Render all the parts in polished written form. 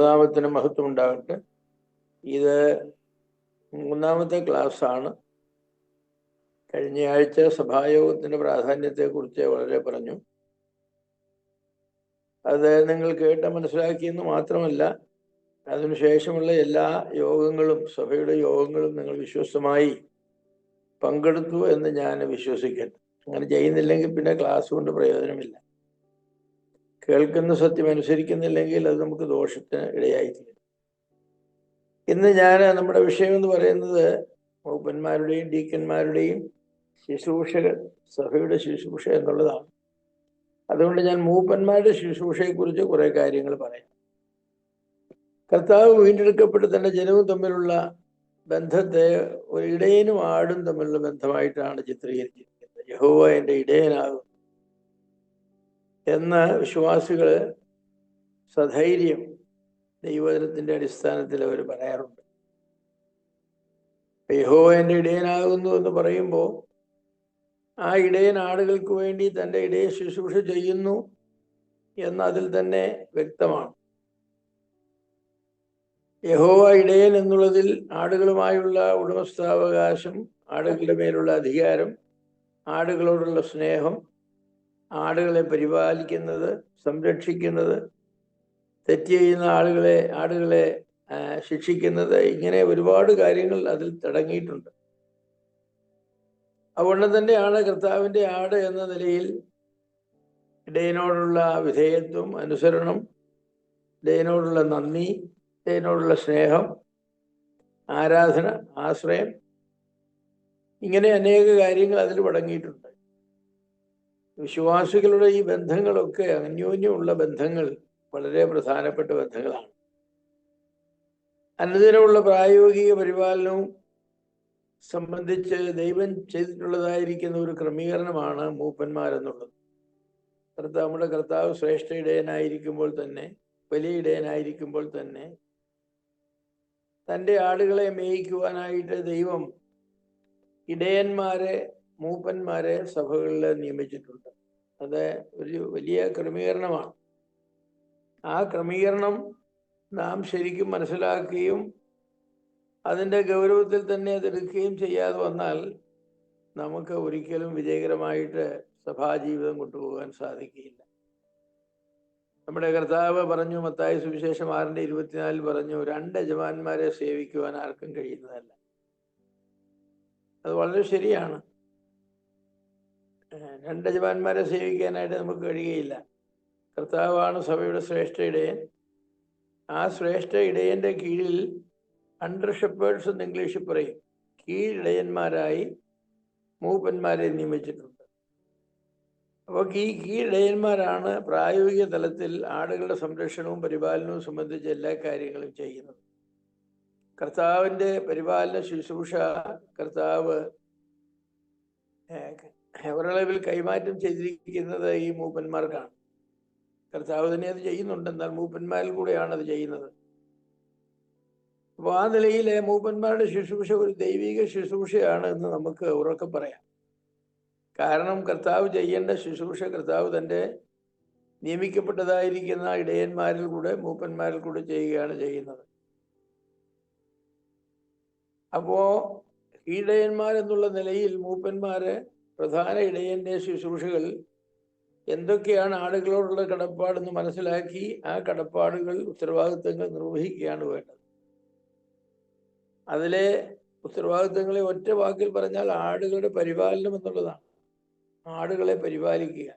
ദൈവനാമത്തിന് മഹത്വം ഉണ്ടാകട്ടെ. ഇത് 3-ാമത്തെ ക്ലാസ്സാണ്. കഴിഞ്ഞയാഴ്ച സഭായോഗത്തിൻ്റെ പ്രാധാന്യത്തെക്കുറിച്ച് വളരെ പറഞ്ഞു. അത് നിങ്ങൾ കേട്ട് മനസ്സിലാക്കിയെന്ന് മാത്രമല്ല, അതിനുശേഷമുള്ള എല്ലാ യോഗങ്ങളും, സഭയുടെ യോഗങ്ങളും നിങ്ങൾ വിശ്വസ്തമായി പങ്കെടുത്തു എന്ന് ഞാൻ വിശ്വസിക്കട്ടെ. അങ്ങനെ ചെയ്യുന്നില്ലെങ്കിൽ പിന്നെ ക്ലാസ് കൊണ്ട് പ്രയോജനമില്ല. കേൾക്കുന്ന സത്യം അനുസരിക്കുന്നില്ലെങ്കിൽ അത് നമുക്ക് ദോഷത്തിന് ഇടയായിത്തീരും. ഇന്ന് നമ്മുടെ വിഷയം എന്ന് പറയുന്നത് മൂപ്പന്മാരുടെയും ഡീക്കന്മാരുടെയും ശുശ്രൂഷകൾ, സഭയുടെ ശുശ്രൂഷ എന്നുള്ളതാണ്. അതുകൊണ്ട് ഞാൻ മൂപ്പന്മാരുടെ ശുശ്രൂഷയെക്കുറിച്ച് കുറെ കാര്യങ്ങൾ പറയാം. കർത്താവ് വീണ്ടെടുക്കപ്പെട്ട് തന്റെ ജനവും തമ്മിലുള്ള ബന്ധത്തെ ഒരു ഇടയനും ആടും തമ്മിലുള്ള ബന്ധമായിട്ടാണ് ചിത്രീകരിച്ചിരിക്കുന്നത്. യഹോവ എൻ്റെ ഇടയനാകും എന്ന വിശ്വാസികള് സധൈര്യം ദൈവവചനത്തിന്റെ അടിസ്ഥാനത്തിൽ അവർ പറയാറുണ്ട്. യഹോവ എൻ്റെ ഇടയനാകുന്നു എന്ന് പറയുമ്പോൾ ആ ഇടയൻ ആടുകൾക്ക് വേണ്ടി തൻ്റെ ഇടയെ ശുശ്രൂഷ ചെയ്യുന്നു എന്നതിൽ തന്നെ വ്യക്തമാണ്. യഹോവ ഇടയൻ എന്നുള്ളതിൽ ആടുകളുമായുള്ള ഉടമസ്ഥാവകാശം, ആടുകളുടെ മേലുള്ള അധികാരം, ആടുകളോടുള്ള സ്നേഹം, ആടുകളെ പരിപാലിക്കുന്നത്, സംരക്ഷിക്കുന്നത്, തെറ്റ് ചെയ്യുന്ന ആടുകളെ ശിക്ഷിക്കുന്നത്, ഇങ്ങനെ ഒരുപാട് കാര്യങ്ങൾ അതിൽ അടങ്ങിയിട്ടുണ്ട്. അതുകൊണ്ട് തന്നെയാണ് കർത്താവിൻ്റെ ആട് എന്ന നിലയിൽ ഇടയനോടുള്ള വിധേയത്വം, അനുസരണം, ഇടയനോടുള്ള നന്ദി, ഇടയനോടുള്ള സ്നേഹം, ആരാധന, ആശ്രയം, ഇങ്ങനെ അനേക കാര്യങ്ങൾ അതിൽ അടങ്ങിയിട്ടുണ്ട്. വിശ്വാസികളുടെ ഈ ബന്ധങ്ങളൊക്കെ, അന്യോന്യമുള്ള ബന്ധങ്ങൾ വളരെ പ്രധാനപ്പെട്ട ബന്ധങ്ങളാണ്. അനുദിനമുള്ള പ്രായോഗിക പരിപാലനവും സംബന്ധിച്ച് ദൈവം ചെയ്തിട്ടുള്ളതായിരിക്കുന്ന ഒരു ക്രമീകരണമാണ് മൂപ്പന്മാരെന്നുള്ളത്. നമ്മുടെ കർത്താവ് ശ്രേഷ്ഠ ഇടയനായിരിക്കുമ്പോൾ തന്നെ, വലിയ ഇടയനായിരിക്കുമ്പോൾ തന്നെ തൻ്റെ ആടുകളെ മേയിക്കുവാനായിട്ട് ദൈവം ഇടയന്മാരെ, മൂപ്പന്മാരെ സഭകളിൽ നിയമിച്ചിട്ടുണ്ട്. അത് ഒരു വലിയ ക്രമീകരണമാണ്. ആ ക്രമീകരണം നാം ശരിക്കും മനസ്സിലാക്കുകയും അതിൻ്റെ ഗൗരവത്തിൽ തന്നെ അതെടുക്കുകയും ചെയ്യാതെ വന്നാൽ നമുക്ക് ഒരിക്കലും വിജയകരമായിട്ട് സഭാജീവിതം കൊണ്ടുപോകാൻ സാധിക്കുകയില്ല. നമ്മുടെ കർത്താവ് പറഞ്ഞു, മത്തായി സുവിശേഷം 6:24 പറഞ്ഞു, 2 യജമാനന്മാരെ സേവിക്കുവാൻ ആർക്കും കഴിയുന്നതല്ല. അത് വളരെ ശരിയാണ്. 2 യജമാനന്മാരെ സേവിക്കാനായിട്ട് നമുക്ക് കഴിയുകയില്ല. കർത്താവാണ് സഭയുടെ ശ്രേഷ്ഠ ഇടയൻ. ആ ശ്രേഷ്ഠ ഇടയന്റെ കീഴിൽ അണ്ടർ ഷെപ്പേർഡ്സ് എന്ന് ഇംഗ്ലീഷിൽ പറയും, കീഴിടയന്മാരായി മൂപ്പന്മാരെ നിയമിച്ചിട്ടുണ്ട്. അപ്പോൾ ഈ കീഴിടയന്മാരാണ് പ്രായോഗിക തലത്തിൽ ആടുകളുടെ സംരക്ഷണവും പരിപാലനവും സംബന്ധിച്ച എല്ലാ കാര്യങ്ങളും ചെയ്യുന്നത്. കർത്താവിൻ്റെ പരിപാലന ശുശ്രൂഷ കർത്താവ് ഒരളവിൽ കൈമാറ്റം ചെയ്തിരിക്കുന്നത് ഈ മൂപ്പന്മാർക്കാണ്. കർത്താവ് തന്നെ അത് ചെയ്യുന്നുണ്ട്, എന്നാൽ മൂപ്പന്മാരിൽ കൂടെയാണ് അത് ചെയ്യുന്നത്. അപ്പോൾ ആ നിലയിൽ മൂപ്പന്മാരുടെ ശുശ്രൂഷ ഒരു ദൈവിക ശുശ്രൂഷയാണ് എന്ന് നമുക്ക് ഉറക്കെ പറയാം. കാരണം കർത്താവ് ചെയ്യേണ്ട ശുശ്രൂഷ കർത്താവ് തൻ്റെ നിയമിക്കപ്പെട്ടതായിരിക്കുന്ന ഇടയന്മാരിൽ കൂടെ, മൂപ്പന്മാരിൽ കൂടെ ചെയ്യുകയാണ് ചെയ്യുന്നത്. അപ്പോ ഇടയന്മാരെന്നുള്ള നിലയിൽ മൂപ്പന്മാര് പ്രധാന ഇടയന്റെ ശുശ്രൂഷകൾ എന്തൊക്കെയാണ്, ആടുകളോടുള്ള കടപ്പാടെന്ന് മനസ്സിലാക്കി ആ കടപ്പാടുകൾ, ഉത്തരവാദിത്തങ്ങൾ നിർവഹിക്കുകയാണ് വേണ്ടത്. അതിലെ ഉത്തരവാദിത്തങ്ങളെ ഒറ്റ വാക്കിൽ പറഞ്ഞാൽ ആടുകളുടെ പരിപാലനം എന്നുള്ളതാണ്. ആടുകളെ പരിപാലിക്കുക.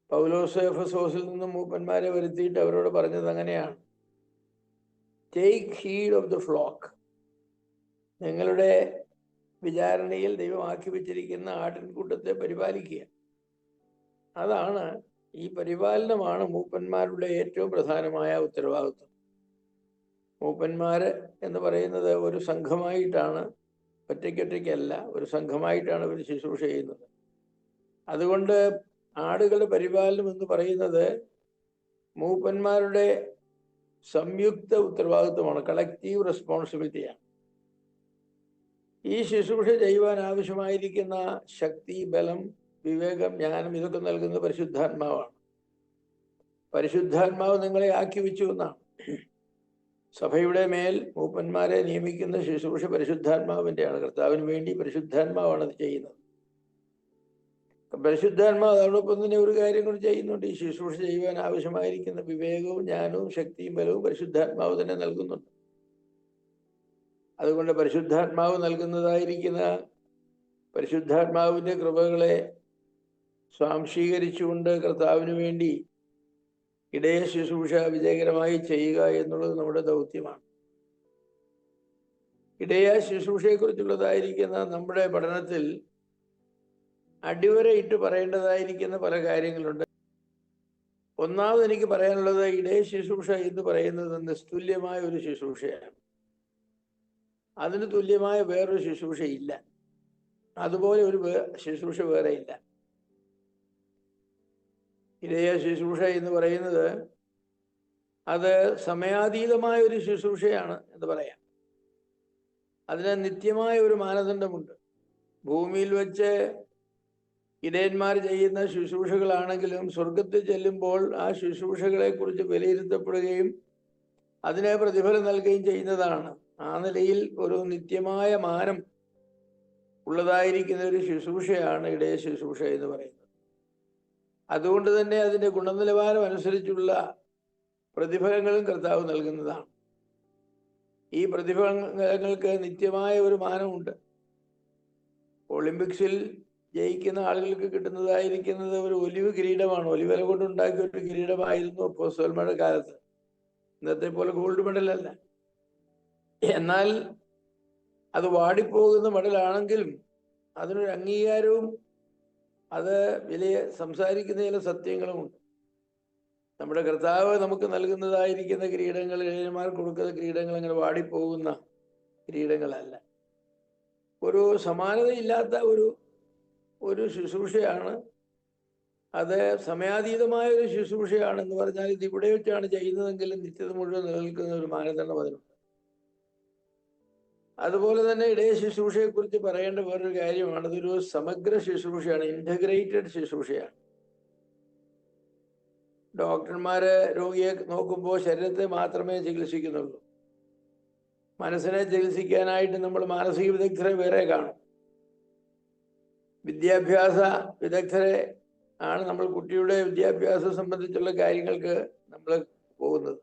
പൗലോസ് എഫെസോസിൽ നിന്നും മൂപ്പന്മാരെ വരുത്തിയിട്ട് അവരോട് പറഞ്ഞത് അങ്ങനെയാണ്, take heed of the flock. നിങ്ങളുടെ വിചാരണയിൽ ദൈവം ആക്കി വെച്ചിരിക്കുന്ന ആട്ടിൻകൂട്ടത്തെ പരിപാലിക്കുക. അതാണ്, ഈ പരിപാലനമാണ് മൂപ്പന്മാരുടെ ഏറ്റവും പ്രധാനമായ ഉത്തരവാദിത്വം. മൂപ്പന്മാര് എന്ന് പറയുന്നത് ഒരു സംഘമായിട്ടാണ്, ഒറ്റയ്ക്കൊറ്റയ്ക്കല്ല, ഒരു സംഘമായിട്ടാണ് ഇവർ ശുശ്രൂഷ ചെയ്യുന്നത്. അതുകൊണ്ട് ആടുകളുടെ പരിപാലനം എന്ന് പറയുന്നത് മൂപ്പന്മാരുടെ സംയുക്ത ഉത്തരവാദിത്വമാണ്, കളക്റ്റീവ് റെസ്പോൺസിബിലിറ്റിയാണ്. ഈ ശുശ്രൂഷ ചെയ്യുവാൻ ആവശ്യമായിരിക്കുന്ന ശക്തി, ബലം, വിവേകം, ജ്ഞാനം, ഇതൊക്കെ നൽകുന്നത് പരിശുദ്ധാത്മാവാണ്. പരിശുദ്ധാത്മാവ് നിങ്ങളെ ആക്കി വെച്ചു എന്നാണ്. സഭയുടെ മേൽ മൂപ്പന്മാരെ നിയമിക്കുന്ന ശുശ്രൂഷ പരിശുദ്ധാത്മാവിൻ്റെയാണ്. കർത്താവിന് വേണ്ടി പരിശുദ്ധാത്മാവാണ് അത് ചെയ്യുന്നത്. പരിശുദ്ധാത്മാവ് അതോടൊപ്പം തന്നെ ഒരു കാര്യം കൂടി ചെയ്യുന്നുണ്ട്. ഈ ശുശ്രൂഷ ചെയ്യുവാൻ ആവശ്യമായിരിക്കുന്ന വിവേകവും ജ്ഞാനവും ശക്തിയും ബലവും പരിശുദ്ധാത്മാവ് തന്നെ നൽകുന്നുണ്ട്. അതുകൊണ്ട് പരിശുദ്ധാത്മാവ് നൽകുന്നതായിരിക്കുന്ന പരിശുദ്ധാത്മാവിൻ്റെ കൃപകളെ സ്വാംശീകരിച്ചുകൊണ്ട് കർത്താവിന് വേണ്ടി ഇടയ ശുശ്രൂഷ വിജയകരമായി ചെയ്യുക എന്നുള്ളത് നമ്മുടെ ദൗത്യമാണ്. ഇടയ ശുശ്രൂഷയെക്കുറിച്ചുള്ളതായിരിക്കുന്ന നമ്മുടെ പഠനത്തിൽ അടിവരയിട്ട് പറയേണ്ടതായിരിക്കുന്ന പല കാര്യങ്ങളുണ്ട്. ഒന്നാമത് എനിക്ക് പറയാനുള്ളത്, ഇടയ ശുശ്രൂഷ എന്ന് പറയുന്നത് നിസ്തുല്യമായ ഒരു ശുശ്രൂഷയാണ്. അതിന് തുല്യമായ വേറൊരു ശുശ്രൂഷ ഇല്ല. അതുപോലെ ഒരു ശുശ്രൂഷ വേറെ ഇല്ല. ഇടയ ശുശ്രൂഷ എന്ന് പറയുന്നത് അത് സമയാതീതമായ ഒരു ശുശ്രൂഷയാണ് എന്ന് പറയാം. അതിന് നിത്യമായ ഒരു മാനദണ്ഡമുണ്ട്. ഭൂമിയിൽ വെച്ച് ഇടയന്മാർ ചെയ്യുന്ന ശുശ്രൂഷകളാണെങ്കിലും സ്വർഗത്തിൽ ചെല്ലുമ്പോൾ ആ ശുശ്രൂഷകളെ കുറിച്ച് വിലയിരുത്തപ്പെടുകയും അതിനെ പ്രതിഫലം നൽകുകയും ചെയ്യുന്നതാണ്. ആ നിലയിൽ ഒരു നിത്യമായ മാനം ഉള്ളതായിരിക്കുന്ന ഒരു ശുശ്രൂഷയാണ് ഇടയ ശുശ്രൂഷ എന്ന് പറയുന്നത്. അതുകൊണ്ട് തന്നെ അതിൻ്റെ ഗുണനിലവാരം അനുസരിച്ചുള്ള പ്രതിഫലങ്ങളും കർത്താവ് നൽകുന്നതാണ്. ഈ പ്രതിഫലങ്ങൾക്ക് നിത്യമായ ഒരു മാനമുണ്ട്. ഒളിമ്പിക്സിൽ ജയിക്കുന്ന ആളുകൾക്ക് കിട്ടുന്നതായിരിക്കുന്നത് ഒരു ഒലിവ് കിരീടമാണ്. ഒലിവല കൊണ്ടുണ്ടാക്കിയ ഒരു കിരീടമായിരുന്നു അപ്പോസ്തലന്മാരുടെ കാലത്ത്. ഇന്നത്തെ പോലെ ഗോൾഡ് മെഡലല്ല. എന്നാൽ അത് വാടിപ്പോകുന്ന മെഡലാണെങ്കിലും അതിനൊരു അംഗീകാരവും അത് വലിയ സംസാരിക്കുന്ന ചില സത്യങ്ങളുമുണ്ട്. നമ്മുടെ കർത്താവ് നമുക്ക് നൽകുന്നതായിരിക്കുന്ന കിരീടങ്ങൾ, ഇടയന്മാർക്ക് കൊടുക്കുന്ന കിരീടങ്ങൾ അങ്ങനെ വാടിപ്പോകുന്ന കിരീടങ്ങളല്ല. ഒരു സമാനതയില്ലാത്ത ഒരു ശുശ്രൂഷയാണ്. അത് സമയാതീതമായ ഒരു ശുശ്രൂഷയാണ് എന്ന് പറഞ്ഞാൽ ഇത് ഇവിടെ വെച്ചാണ് ചെയ്യുന്നതെങ്കിലും നിത്യത മുഴുവൻ നിലനിൽക്കുന്ന ഒരു മാനദണ്ഡം അതിനുണ്ട്. അതുപോലെ തന്നെ ഇടയ ശുശ്രൂഷയെക്കുറിച്ച് പറയേണ്ട വേറൊരു കാര്യമാണ്, അതൊരു സമഗ്ര ശുശ്രൂഷയാണ്, ഇൻ്റഗ്രേറ്റഡ് ശുശ്രൂഷയാണ്. ഡോക്ടർമാര് രോഗിയെ നോക്കുമ്പോൾ ശരീരത്തെ മാത്രമേ ചികിത്സിക്കുന്നുള്ളൂ. മനസ്സിനെ ചികിത്സിക്കാനായിട്ട് നമ്മൾ മാനസിക വിദഗ്ധരെ വേറെ കാണും. വിദ്യാഭ്യാസ വിദഗ്ധരെ ആണ് നമ്മൾ കുട്ടിയുടെ വിദ്യാഭ്യാസം സംബന്ധിച്ചുള്ള കാര്യങ്ങൾക്ക് നമ്മൾ പോകുന്നത്.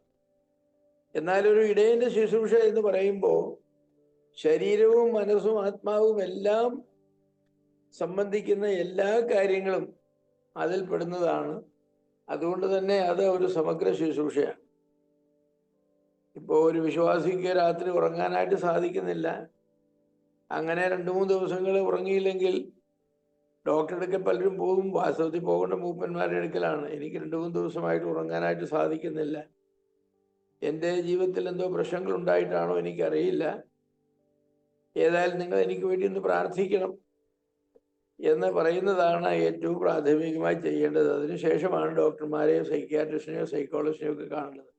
എന്നാൽ ഒരു ഇടയന്റെ ശുശ്രൂഷ എന്ന് പറയുമ്പോൾ ശരീരവും മനസ്സും ആത്മാവും എല്ലാം സംബന്ധിക്കുന്ന എല്ലാ കാര്യങ്ങളും അതിൽ പെടുന്നതാണ്. അതുകൊണ്ട് തന്നെ അത് ഒരു സമഗ്ര ശുശ്രൂഷയാണ്. ഇപ്പോൾ ഒരു വിശ്വാസിക്ക് രാത്രി ഉറങ്ങാനായിട്ട് സാധിക്കുന്നില്ല. അങ്ങനെ 2-3 ദിവസങ്ങൾ ഉറങ്ങിയില്ലെങ്കിൽ ഡോക്ടറെ അടുക്കൽ പലരും പോകും. വാസ്തവത്തിൽ പോകേണ്ട മൂപ്പന്മാരുടെ അടുക്കലാണ്. എനിക്ക് 2-3 ദിവസമായിട്ട് ഉറങ്ങാനായിട്ട് സാധിക്കുന്നില്ല, എൻ്റെ ജീവിതത്തിൽ എന്തോ പ്രശ്നങ്ങൾ ഉണ്ടായിട്ടാണോ എനിക്കറിയില്ല, ഏതായാലും നിങ്ങൾ എനിക്ക് വേണ്ടി ഒന്ന് പ്രാർത്ഥിക്കണം എന്ന് പറയുന്നതാണ് ഏറ്റവും പ്രാഥമികമായി ചെയ്യേണ്ടത്. അതിനുശേഷമാണ് ഡോക്ടർമാരെയോ സൈക്യാട്രിസ്റ്റിനെയോ സൈക്കോളജിസ്റ്റിനെയോ ഒക്കെ കാണേണ്ടത്.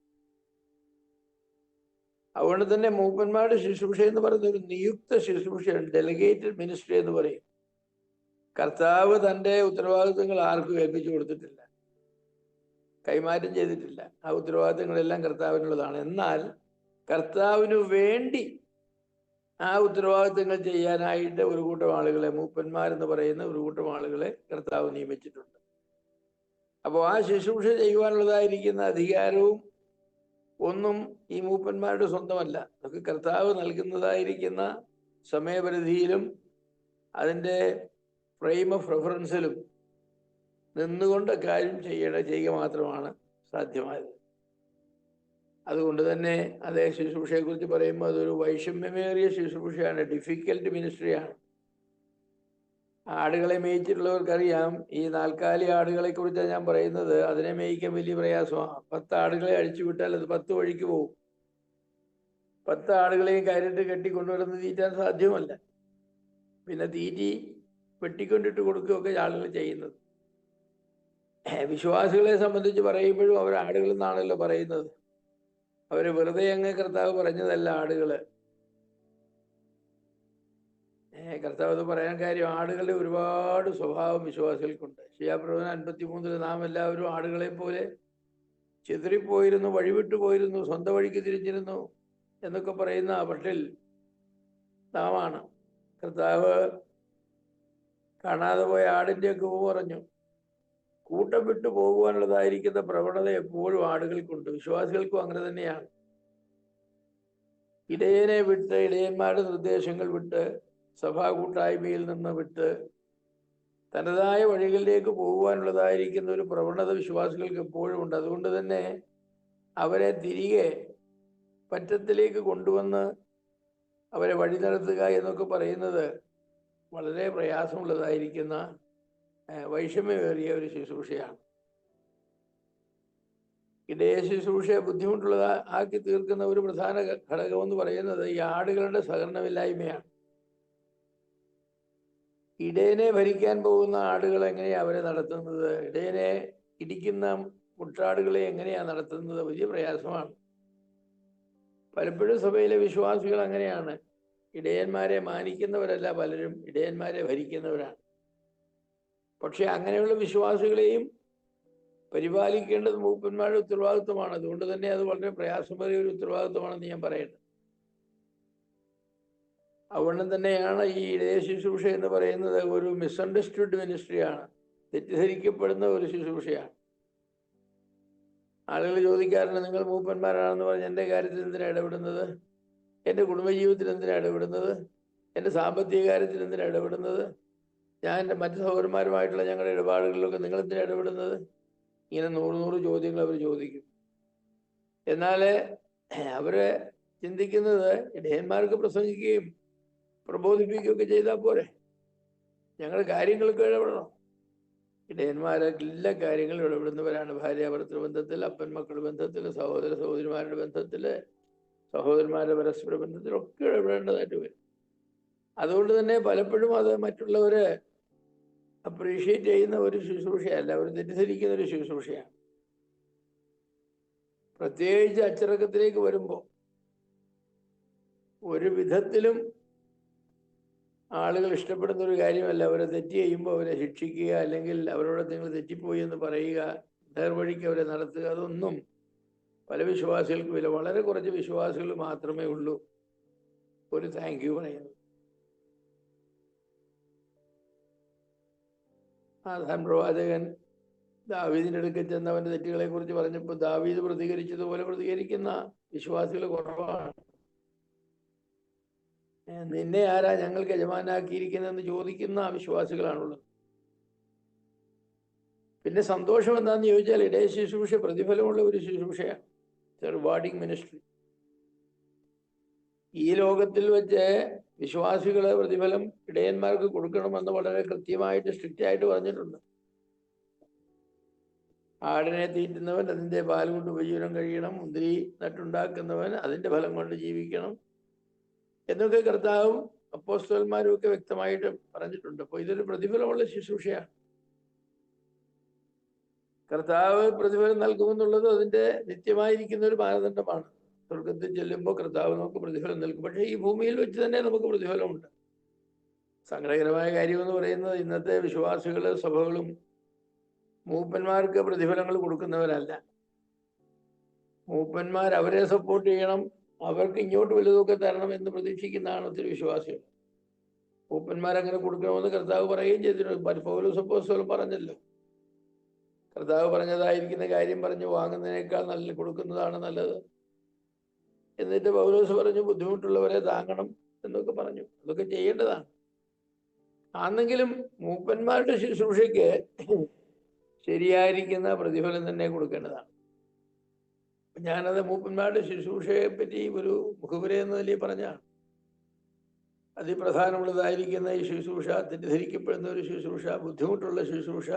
അതുകൊണ്ട് തന്നെ മൂപ്പന്മാരുടെ ശുശ്രൂഷ എന്ന് പറയുന്നത് ഒരു നിയുക്ത ശുശ്രൂഷയാണ്, ഡെലിഗേറ്റഡ് മിനിസ്ട്രി എന്ന് പറയും. കർത്താവ് തൻ്റെ ഉത്തരവാദിത്വങ്ങൾ ആർക്കും ഏൽപ്പിച്ചു കൊടുത്തിട്ടില്ല, കൈമാറ്റം ചെയ്തിട്ടില്ല. ആ ഉത്തരവാദിത്തങ്ങളെല്ലാം കർത്താവിനുള്ളതാണ്. എന്നാൽ കർത്താവിന് വേണ്ടി ആ ഉത്തരവാദിത്തങ്ങൾ ചെയ്യാനായിട്ട് ഒരു കൂട്ടം ആളുകളെ, മൂപ്പന്മാരെന്ന് പറയുന്ന ഒരു കൂട്ടം ആളുകളെ കർത്താവ് നിയമിച്ചിട്ടുണ്ട്. അപ്പോൾ ആ ശുശ്രൂഷ ചെയ്യുവാനുള്ളതായിരിക്കുന്ന അധികാരവും ഒന്നും ഈ മൂപ്പന്മാരുടെ സ്വന്തമല്ല. നമുക്ക് കർത്താവ് നൽകുന്നതായിരിക്കുന്ന സമയപരിധിയിലും അതിൻ്റെ ഫ്രെയിം ഓഫ് റെഫറൻസിലും നിന്നുകൊണ്ട് കാര്യം ചെയ്യുക മാത്രമാണ് സാധ്യമായത്. അതുകൊണ്ട് തന്നെ അതേ ശുശ്രൂഷയെക്കുറിച്ച് പറയുമ്പോൾ അതൊരു വൈഷമ്യമേറിയ ശുശ്രൂഷയാണ്, ഡിഫിക്കൽട്ട് മിനിസ്ട്രിയാണ്. ആടുകളെ മേയിച്ചിട്ടുള്ളവർക്കറിയാം, ഈ 4 ആടുകളെ കുറിച്ചാണ് ഞാൻ പറയുന്നത്. അതിനെ മേയിക്കാൻ വലിയ പ്രയാസമാണ്. 10 ആടുകളെ അഴിച്ചു വിട്ടാൽ അത് 10 വഴിക്ക് പോകും. 10 ആടുകളെയും കയറിട്ട് കെട്ടിക്കൊണ്ടുവരുന്ന തീറ്റാൻ സാധ്യമല്ല. പിന്നെ തീറ്റി വെട്ടിക്കൊണ്ടിട്ട് കൊടുക്കുകയൊക്കെ ആളുകൾ ചെയ്യുന്നത്. വിശ്വാസികളെ സംബന്ധിച്ച് പറയുമ്പോഴും അവർ ആടുകൾ എന്നാണല്ലോ പറയുന്നത്. അവര് വെറുതെ അങ്ങ് കർത്താവ് പറഞ്ഞതല്ല ആടുകള്. കർത്താവ് അത് പറയാൻ കാര്യം, ആടുകളുടെ ഒരുപാട് സ്വഭാവം വിശ്വാസികൾക്കുണ്ട്. ശിയാപ്രവചനം 53 നാം എല്ലാവരും ആടുകളെ പോലെ ചിതറിപ്പോയിരുന്നു, വഴിവിട്ടു പോയിരുന്നു, സ്വന്തം വഴിക്ക് തിരിഞ്ഞിരുന്നു എന്നൊക്കെ പറയുന്ന ഭട്ടിൽ നാമാണ്. കർത്താവ് കാണാതെ പോയ ആടിൻ്റെയൊക്കെ പറഞ്ഞു. കൂട്ടം വിട്ടു പോകുവാനുള്ളതായിരിക്കുന്ന പ്രവണത എപ്പോഴും ആടുകൾക്കുണ്ട്, വിശ്വാസികൾക്കും അങ്ങനെ തന്നെയാണ്. ഇടയനെ വിട്ട്, ഇടയന്മാരുടെ നിർദ്ദേശങ്ങൾ വിട്ട്, സഭാ കൂട്ടായ്മയിൽ നിന്ന് വിട്ട് തനതായ വഴികളിലേക്ക് പോകുവാനുള്ളതായിരിക്കുന്ന ഒരു പ്രവണത വിശ്വാസികൾക്ക് എപ്പോഴും ഉണ്ട്. അതുകൊണ്ട് തന്നെ അവരെ തിരികെ പറ്റത്തിലേക്ക് കൊണ്ടുവന്ന് അവരെ വഴി നടത്തുക എന്നൊക്കെ പറയുന്നത് വളരെ പ്രയാസമുള്ളതായിരിക്കുന്ന വൈഷമ്യമേറിയ ഒരു ശുശ്രൂഷയാണ്. ഇടയ ശുശ്രൂഷയെ ബുദ്ധിമുട്ടുള്ളത് ആക്കി തീർക്കുന്ന ഒരു പ്രധാന ഘടകമെന്ന് പറയുന്നത് ഈ ആടുകളുടെ സഹകരണമില്ലായ്മയാണ്. ഇടയനെ ഭരിക്കാൻ പോകുന്ന ആടുകൾ എങ്ങനെയാണ് അവരെ നടത്തുന്നത്? ഇടയനെ ഇടിക്കുന്ന മുട്ടാടുകളെ എങ്ങനെയാണ് നടത്തുന്നത്? വലിയ പ്രയാസമാണ്. പലപ്പോഴും സഭയിലെ വിശ്വാസികൾ അങ്ങനെയാണ്. ഇടയന്മാരെ മാനിക്കുന്നവരല്ല പലരും, ഇടയന്മാരെ ഭരിക്കുന്നവരാണ്. പക്ഷെ അങ്ങനെയുള്ള വിശ്വാസികളെയും പരിപാലിക്കേണ്ടത് മൂപ്പന്മാരുടെ ഉത്തരവാദിത്വമാണ്. അതുകൊണ്ട് തന്നെ അത് വളരെ പ്രയാസമേറിയ ഒരു ഉത്തരവാദിത്വമാണെന്ന് ഞാൻ പറയട്ടെ. അതുകൊണ്ട് തന്നെയാണ് ഈ ഇടയ ശുശ്രൂഷ എന്ന് പറയുന്നത് ഒരു മിസ്അണ്ടർസ്റ്റുഡ് മിനിസ്ട്രിയാണ്, തെറ്റിദ്ധരിക്കപ്പെടുന്ന ഒരു ശുശ്രൂഷയാണ്. ആളുകൾ ചോദിക്കാറുണ്ട്, നിങ്ങൾ മൂപ്പന്മാരാണെന്ന് പറഞ്ഞ് എൻ്റെ കാര്യത്തിൽ എന്തിനാണ് ഇടപെടുന്നത്? എൻ്റെ കുടുംബജീവിതത്തിൽ എന്തിനാണ് ഇടപെടുന്നത്? എൻ്റെ സാമ്പത്തിക കാര്യത്തിൽ എന്തിനാണ് ഇടപെടുന്നത്? ഞാൻ എൻ്റെ മറ്റ് സഹോദരന്മാരുമായിട്ടുള്ള ഞങ്ങളുടെ ഇടപാടുകളിലൊക്കെ നിങ്ങൾ എന്തിനാണ് ഇടപെടുന്നത്? ഇങ്ങനെ 100 ചോദ്യങ്ങൾ അവർ ചോദിക്കും. എന്നാൽ അവരെ ചിന്തിക്കുന്നത് ഇടയന്മാർക്ക് പ്രസംഗിക്കുകയും പ്രബോധിപ്പിക്കുകയൊക്കെ ചെയ്താൽ പോരെ, ഞങ്ങൾ കാര്യങ്ങൾക്ക് ഇടപെടണം. ഇടയന്മാരൊക്കെ എല്ലാ കാര്യങ്ങളും ഇടപെടുന്നവരാണ്. ഭാര്യാഭർത്തൃ ബന്ധത്തിൽ, അപ്പൻ മക്കൾ ബന്ധത്തിൽ, സഹോദര സഹോദരിമാരുടെ ബന്ധത്തിൽ, സഹോദരന്മാരുടെ പരസ്പര ബന്ധത്തിലൊക്കെ ഇടപെടേണ്ടതായിട്ട് വരും. അതുകൊണ്ട് തന്നെ പലപ്പോഴും അത് മറ്റുള്ളവരെ അപ്രീഷിയേറ്റ് ചെയ്യുന്ന ഒരു ശുശ്രൂഷയല്ല, അവർ തെറ്റിദ്ധരിക്കുന്ന ഒരു ശുശ്രൂഷയാണ്. പ്രത്യേകിച്ച് അച്ചടക്കത്തിലേക്ക് വരുമ്പോൾ ഒരു വിധത്തിലും ആളുകൾ ഇഷ്ടപ്പെടുന്ന ഒരു കാര്യമല്ല അവരെ തെറ്റ് ചെയ്യുമ്പോൾ അവരെ ശിക്ഷിക്കുക, അല്ലെങ്കിൽ അവരോട് നിങ്ങൾ തെറ്റിപ്പോയി എന്ന് പറയുക, നേർവഴിക്ക് അവരെ നടത്തുക. അതൊന്നും പല വിശ്വാസികൾക്കും ഇല്ല. വളരെ കുറച്ച് വിശ്വാസികൾ മാത്രമേ ഉള്ളൂ ഒരു താങ്ക് യു പറയുന്നത്. ആദാം പ്രവാചകൻ ദാവീദിന്റെ അടുക്കൽ ചെന്ന് അവന്റെ തെറ്റുകളെ കുറിച്ച് പറഞ്ഞപ്പോൾ ദാവീദ് പ്രതികരിച്ചതുപോലെ പ്രതികരിക്കുന്ന വിശ്വാസികൾ കുറവാണ്. നിന്നെ ആരാ ഞങ്ങൾക്ക് യജമാനാക്കിയിരിക്കുന്നതെന്ന് ചോദിക്കുന്ന വിശ്വാസികളാണുള്ളത്. പിന്നെ സന്തോഷം എന്താണെന്ന് ചോദിച്ചാൽ ഇടയ ശുശ്രൂഷ പ്രതിഫലമുള്ള ഒരു ശുശ്രൂഷയാണ്, റിവാർഡിങ് മിനിസ്ട്രി. ഈ ലോകത്തിൽ വെച്ച് വിശ്വാസികളെ പ്രതിഫലം ഇടയന്മാർക്ക് കൊടുക്കണമെന്ന് വളരെ കൃത്യമായിട്ട് സ്ട്രിക്റ്റ് ആയിട്ട് പറഞ്ഞിട്ടുണ്ട്. ആടിനെ തീറ്റുന്നവൻ അതിൻ്റെ പാൽ കൊണ്ട് ഉപജീവനം കഴിയണം, മുന്തിരി നട്ടുണ്ടാക്കുന്നവൻ അതിൻ്റെ ഫലം കൊണ്ട് ജീവിക്കണം എന്നൊക്കെ കർത്താവും അപ്പോസ്തലന്മാരും ഒക്കെ വ്യക്തമായിട്ട് പറഞ്ഞിട്ടുണ്ട്. അപ്പോൾ ഇതൊരു പ്രതിഫലമുള്ള ശുശ്രൂഷയാണ്. കർത്താവ് പ്രതിഫലം നൽകുമെന്നുള്ളത് അതിൻ്റെ നിത്യമായിരിക്കുന്ന ഒരു മാനദണ്ഡമാണ്. സ്വർഗത്തിൽ ചെല്ലുമ്പോൾ കർത്താവ് നമുക്ക് പ്രതിഫലം നൽകും. പക്ഷേ ഈ ഭൂമിയിൽ വെച്ച് തന്നെ നമുക്ക് പ്രതിഫലമുണ്ട്. സങ്കടകരമായ കാര്യമെന്ന് പറയുന്നത് ഇന്നത്തെ വിശ്വാസികൾ സഭകളും മൂപ്പന്മാർക്ക് പ്രതിഫലങ്ങൾ കൊടുക്കുന്നവരല്ല. മൂപ്പന്മാർ അവരെ സപ്പോർട്ട് ചെയ്യണം, അവർക്ക് ഇങ്ങോട്ട് വലുതൊക്കെ തരണം എന്ന് പ്രതീക്ഷിക്കുന്നതാണ് ഒത്തിരി വിശ്വാസികൾ. മൂപ്പന്മാരങ്ങനെ കൊടുക്കണമെന്ന് കർത്താവ് പറയുകയും ചെയ്തിട്ടുണ്ട്. പൗലോസ് അപ്പോസ്തലൻ പറഞ്ഞല്ലോ, കർത്താവ് പറഞ്ഞതായിരിക്കുന്ന കാര്യം പറഞ്ഞു വാങ്ങുന്നതിനേക്കാൾ നല്ല കൊടുക്കുന്നതാണ് നല്ലത്. എന്നിട്ട് പൗലോസ് പറഞ്ഞു ബുദ്ധിമുട്ടുള്ളവരെ താങ്ങണം എന്നൊക്കെ പറഞ്ഞു. അതൊക്കെ ചെയ്യേണ്ടതാണ്. ആണെങ്കിലും മൂപ്പന്മാരുടെ ശുശ്രൂഷയ്ക്ക് ശരിയായിരിക്കുന്ന പ്രതിഫലം തന്നെ കൊടുക്കേണ്ടതാണ്. ഞാനത് മൂപ്പന്മാരുടെ ശുശ്രൂഷയെ പറ്റി ഒരു മുഖവുര എന്ന നിലയിൽ പറഞ്ഞാണ്. അതിപ്രധാനമുള്ളതായിരിക്കുന്ന ഈ ശുശ്രൂഷ തെറ്റിദ്ധരിക്കപ്പെടുന്ന ഒരു ശുശ്രൂഷ, ബുദ്ധിമുട്ടുള്ള ശുശ്രൂഷ,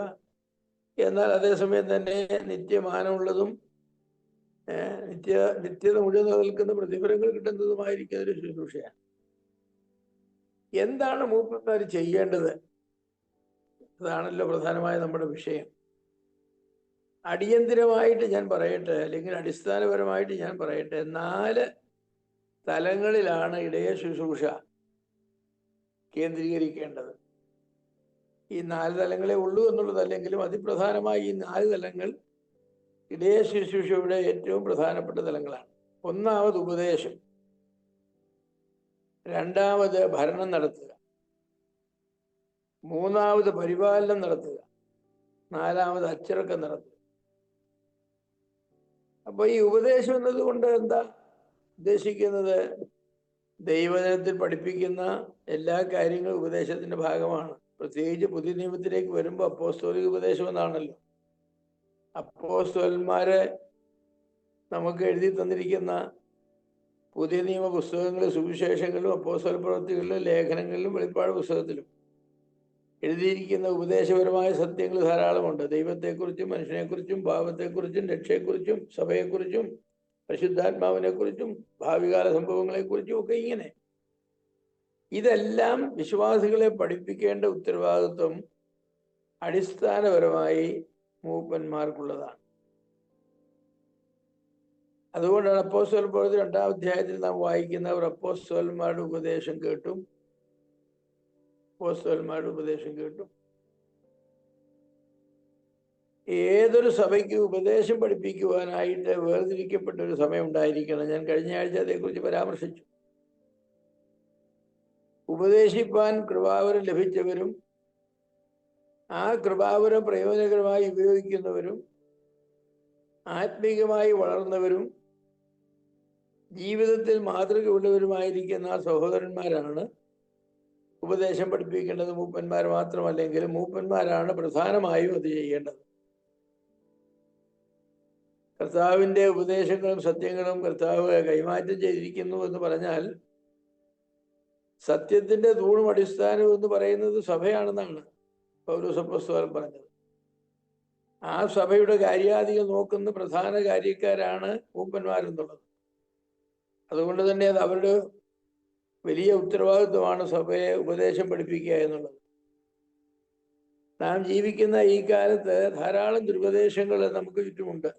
എന്നാൽ അതേസമയം തന്നെ നിത്യമാനമുള്ളതും നിത്യത മുഴുവൻ നിൽക്കുന്ന പ്രതിഫലങ്ങൾ കിട്ടുന്നതുമായിരിക്കുന്ന ഒരു ശുശ്രൂഷയാണ്. എന്താണ് മൂപ്പന്മാർ ചെയ്യേണ്ടത്? അതാണല്ലോ പ്രധാനമായ നമ്മുടെ വിഷയം. അടിയന്തിരമായിട്ട് ഞാൻ പറയട്ടെ, അല്ലെങ്കിൽ അടിസ്ഥാനപരമായിട്ട് ഞാൻ പറയട്ടെ, 4 തലങ്ങളിലാണ് ഇടയ ശുശ്രൂഷ കേന്ദ്രീകരിക്കേണ്ടത്. ഈ 4 തലങ്ങളെ ഉള്ളൂ എന്നുള്ളതല്ലെങ്കിലും അതിപ്രധാനമായി ഈ 4 തലങ്ങൾ ഇതേ ശുശ്രൂഷയുടെ ഏറ്റവും പ്രധാനപ്പെട്ട തലങ്ങളാണ്. ഒന്നാമത് ഉപദേശം, രണ്ടാമത് ഭരണം നടത്തുക, മൂന്നാമത് പരിപാലനം നടത്തുക, നാലാമത് അച്ചടക്കം നടത്തുക. അപ്പൊ ഈ ഉപദേശം എന്നതുകൊണ്ട് എന്താ ഉദ്ദേശിക്കുന്നത്? ദൈവജനത്തിൽ പഠിപ്പിക്കുന്ന എല്ലാ കാര്യങ്ങളും ഉപദേശത്തിന്റെ ഭാഗമാണ്. പ്രത്യേകിച്ച് പുതിയ നിയമത്തിലേക്ക് വരുമ്പോൾ അപ്പോസ്തോലിക ഉപദേശം എന്നാണല്ലോ. അപ്പോസ്തലന്മാരെ നമുക്ക് എഴുതി തന്നിരിക്കുന്ന പുതിയ നിയമ പുസ്തകങ്ങളും സുവിശേഷങ്ങളിലും അപ്പോസ്തല പ്രവൃത്തികളിലും ലേഖനങ്ങളിലും വെളിപ്പാട് പുസ്തകത്തിലും എഴുതിയിരിക്കുന്ന ഉപദേശപരമായ സത്യങ്ങൾ ധാരാളമുണ്ട്. ദൈവത്തെക്കുറിച്ചും മനുഷ്യനെക്കുറിച്ചും പാപത്തെക്കുറിച്ചും രക്ഷയെക്കുറിച്ചും സഭയെക്കുറിച്ചും പരിശുദ്ധാത്മാവിനെക്കുറിച്ചും ഭാവികാല സംഭവങ്ങളെക്കുറിച്ചും ഒക്കെ. ഇങ്ങനെ ഇതെല്ലാം വിശ്വാസികളെ പഠിപ്പിക്കേണ്ട ഉത്തരവാദിത്വം അടിസ്ഥാനപരമായി മൂപ്പന്മാർക്കുള്ളതാണ്. അതുകൊണ്ടാണ് അപ്പോസ്തല പ്രവൃത്തി 2-ാം അധ്യായത്തിൽ നാം വായിക്കുന്നവർ അപ്പോസ്തലന്മാരുടെ ഉപദേശം കേട്ടും ഏതൊരു സഭയ്ക്ക് ഉപദേശം പഠിപ്പിക്കുവാനായിട്ട് വേർതിരിക്കപ്പെട്ട ഒരു സമയം ഉണ്ടായിരിക്കണം. ഞാൻ കഴിഞ്ഞ ആഴ്ച അതേക്കുറിച്ച് പരാമർശിച്ചു. ഉപദേശിപ്പാൻ കൃപാവരം ലഭിച്ചവരും ആ കൃപാവരം പ്രയോജനകരമായി ഉപയോഗിക്കുന്നവരും ആത്മീകമായി വളർന്നവരും ജീവിതത്തിൽ മാതൃകയുള്ളവരുമായിരിക്കുന്ന സഹോദരന്മാരാണ് ഉപദേശം പഠിപ്പിക്കേണ്ടത്. മൂപ്പന്മാർ മാത്രമല്ലെങ്കിലും മൂപ്പന്മാരാണ് പ്രധാനമായും അത് ചെയ്യേണ്ടത്. കർത്താവിൻ്റെ ഉപദേശങ്ങളും സത്യങ്ങളും കർത്താവ് കൈമാറ്റം ചെയ്തിരിക്കുന്നു എന്ന് പറഞ്ഞാൽ സത്യത്തിന്റെ തൂണും അടിസ്ഥാനവും എന്ന് പറയുന്നത് സഭയാണെന്നാണ് പൗലോസ് അപ്പോസ്തലൻ പറഞ്ഞത്. ആ സഭയുടെ കാര്യാദികൾ നോക്കുന്ന പ്രധാന കാര്യക്കാരാണ് മൂപ്പന്മാരെന്നുള്ളത്. അതുകൊണ്ട് തന്നെ അത് അവരുടെ വലിയ ഉത്തരവാദിത്വമാണ് സഭയെ ഉപദേശം പഠിപ്പിക്കുക എന്നുള്ളത്. നാം ജീവിക്കുന്ന ഈ കാലത്ത് ധാരാളം ദുരുപദേശങ്ങൾ നമുക്ക് ചുറ്റുമുണ്ട്.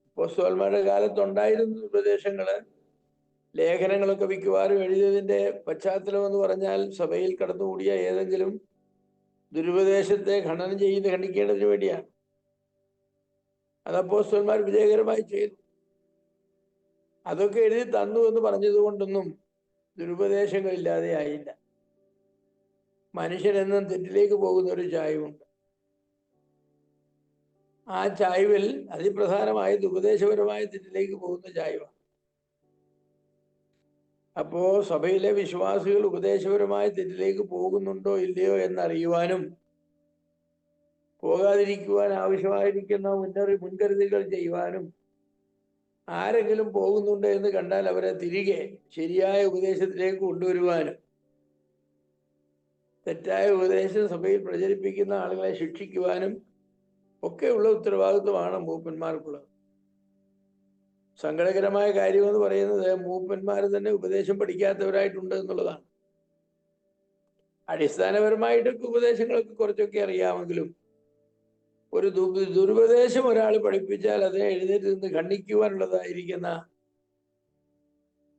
അപ്പോസ്തലന്മാരുടെ കാലത്തുണ്ടായിരുന്ന ദുരുപദേശങ്ങള്, ലേഖനങ്ങളൊക്കെ മിക്കവാറും എഴുതിയതിന്റെ പശ്ചാത്തലം എന്ന് പറഞ്ഞാൽ സഭയിൽ കടന്നുകൂടിയ ഏതെങ്കിലും ദുരുപദേശത്തെ ഖണ്ഡിക്കേണ്ടതിന് വേണ്ടിയാണ്. അത് അപ്പോസ്തലന്മാർ വിജയകരമായി ചെയ്തു. അതൊക്കെ എഴുതി തന്നു എന്ന് പറഞ്ഞത് കൊണ്ടൊന്നും ദുരുപദേശങ്ങളില്ലാതെ ആയില്ല. മനുഷ്യനെന്നും തെറ്റിലേക്ക് പോകുന്ന ഒരു ചായ്വുണ്ട്. ആ ചായ്വിൽ അതിപ്രധാനമായത് ഉപദേശപരമായ തെറ്റിലേക്ക് പോകുന്ന ചായ്വാണ്. അപ്പോ സഭയിലെ വിശ്വാസികൾ ഉപദേശപരമായ തെറ്റിലേക്ക് പോകുന്നുണ്ടോ ഇല്ലയോ എന്നറിയുവാനും പോകാതിരിക്കുവാൻ ആവശ്യമായിരിക്കുന്ന മുൻകരുതലുകൾ ചെയ്യുവാനും, ആരെങ്കിലും പോകുന്നുണ്ട് എന്ന് കണ്ടാൽ അവരെ തിരികെ ശരിയായ ഉപദേശത്തിലേക്ക് കൊണ്ടുവരുവാനും, തെറ്റായ ഉപദേശം സഭയിൽ പ്രചരിപ്പിക്കുന്ന ആളുകളെ ശിക്ഷിക്കുവാനും ഒക്കെയുള്ള ഉത്തരവാദിത്വമാണ് മൂപ്പന്മാർക്കുള്ളത്. സങ്കടകരമായ കാര്യമെന്ന് പറയുന്നത് മൂപ്പന്മാർ തന്നെ ഉപദേശം പഠിക്കാത്തവരായിട്ടുണ്ട് എന്നുള്ളതാണ്. അടിസ്ഥാനപരമായിട്ടൊക്കെ ഉപദേശങ്ങളൊക്കെ കുറച്ചൊക്കെ അറിയാമെങ്കിലും ഒരു ദുരുപദേശം ഒരാൾ പഠിപ്പിച്ചാൽ അതിനെ എഴുന്നേറ്റ് നിന്ന് ഖണ്ഡിക്കുവാനുള്ളതായിരിക്കുന്ന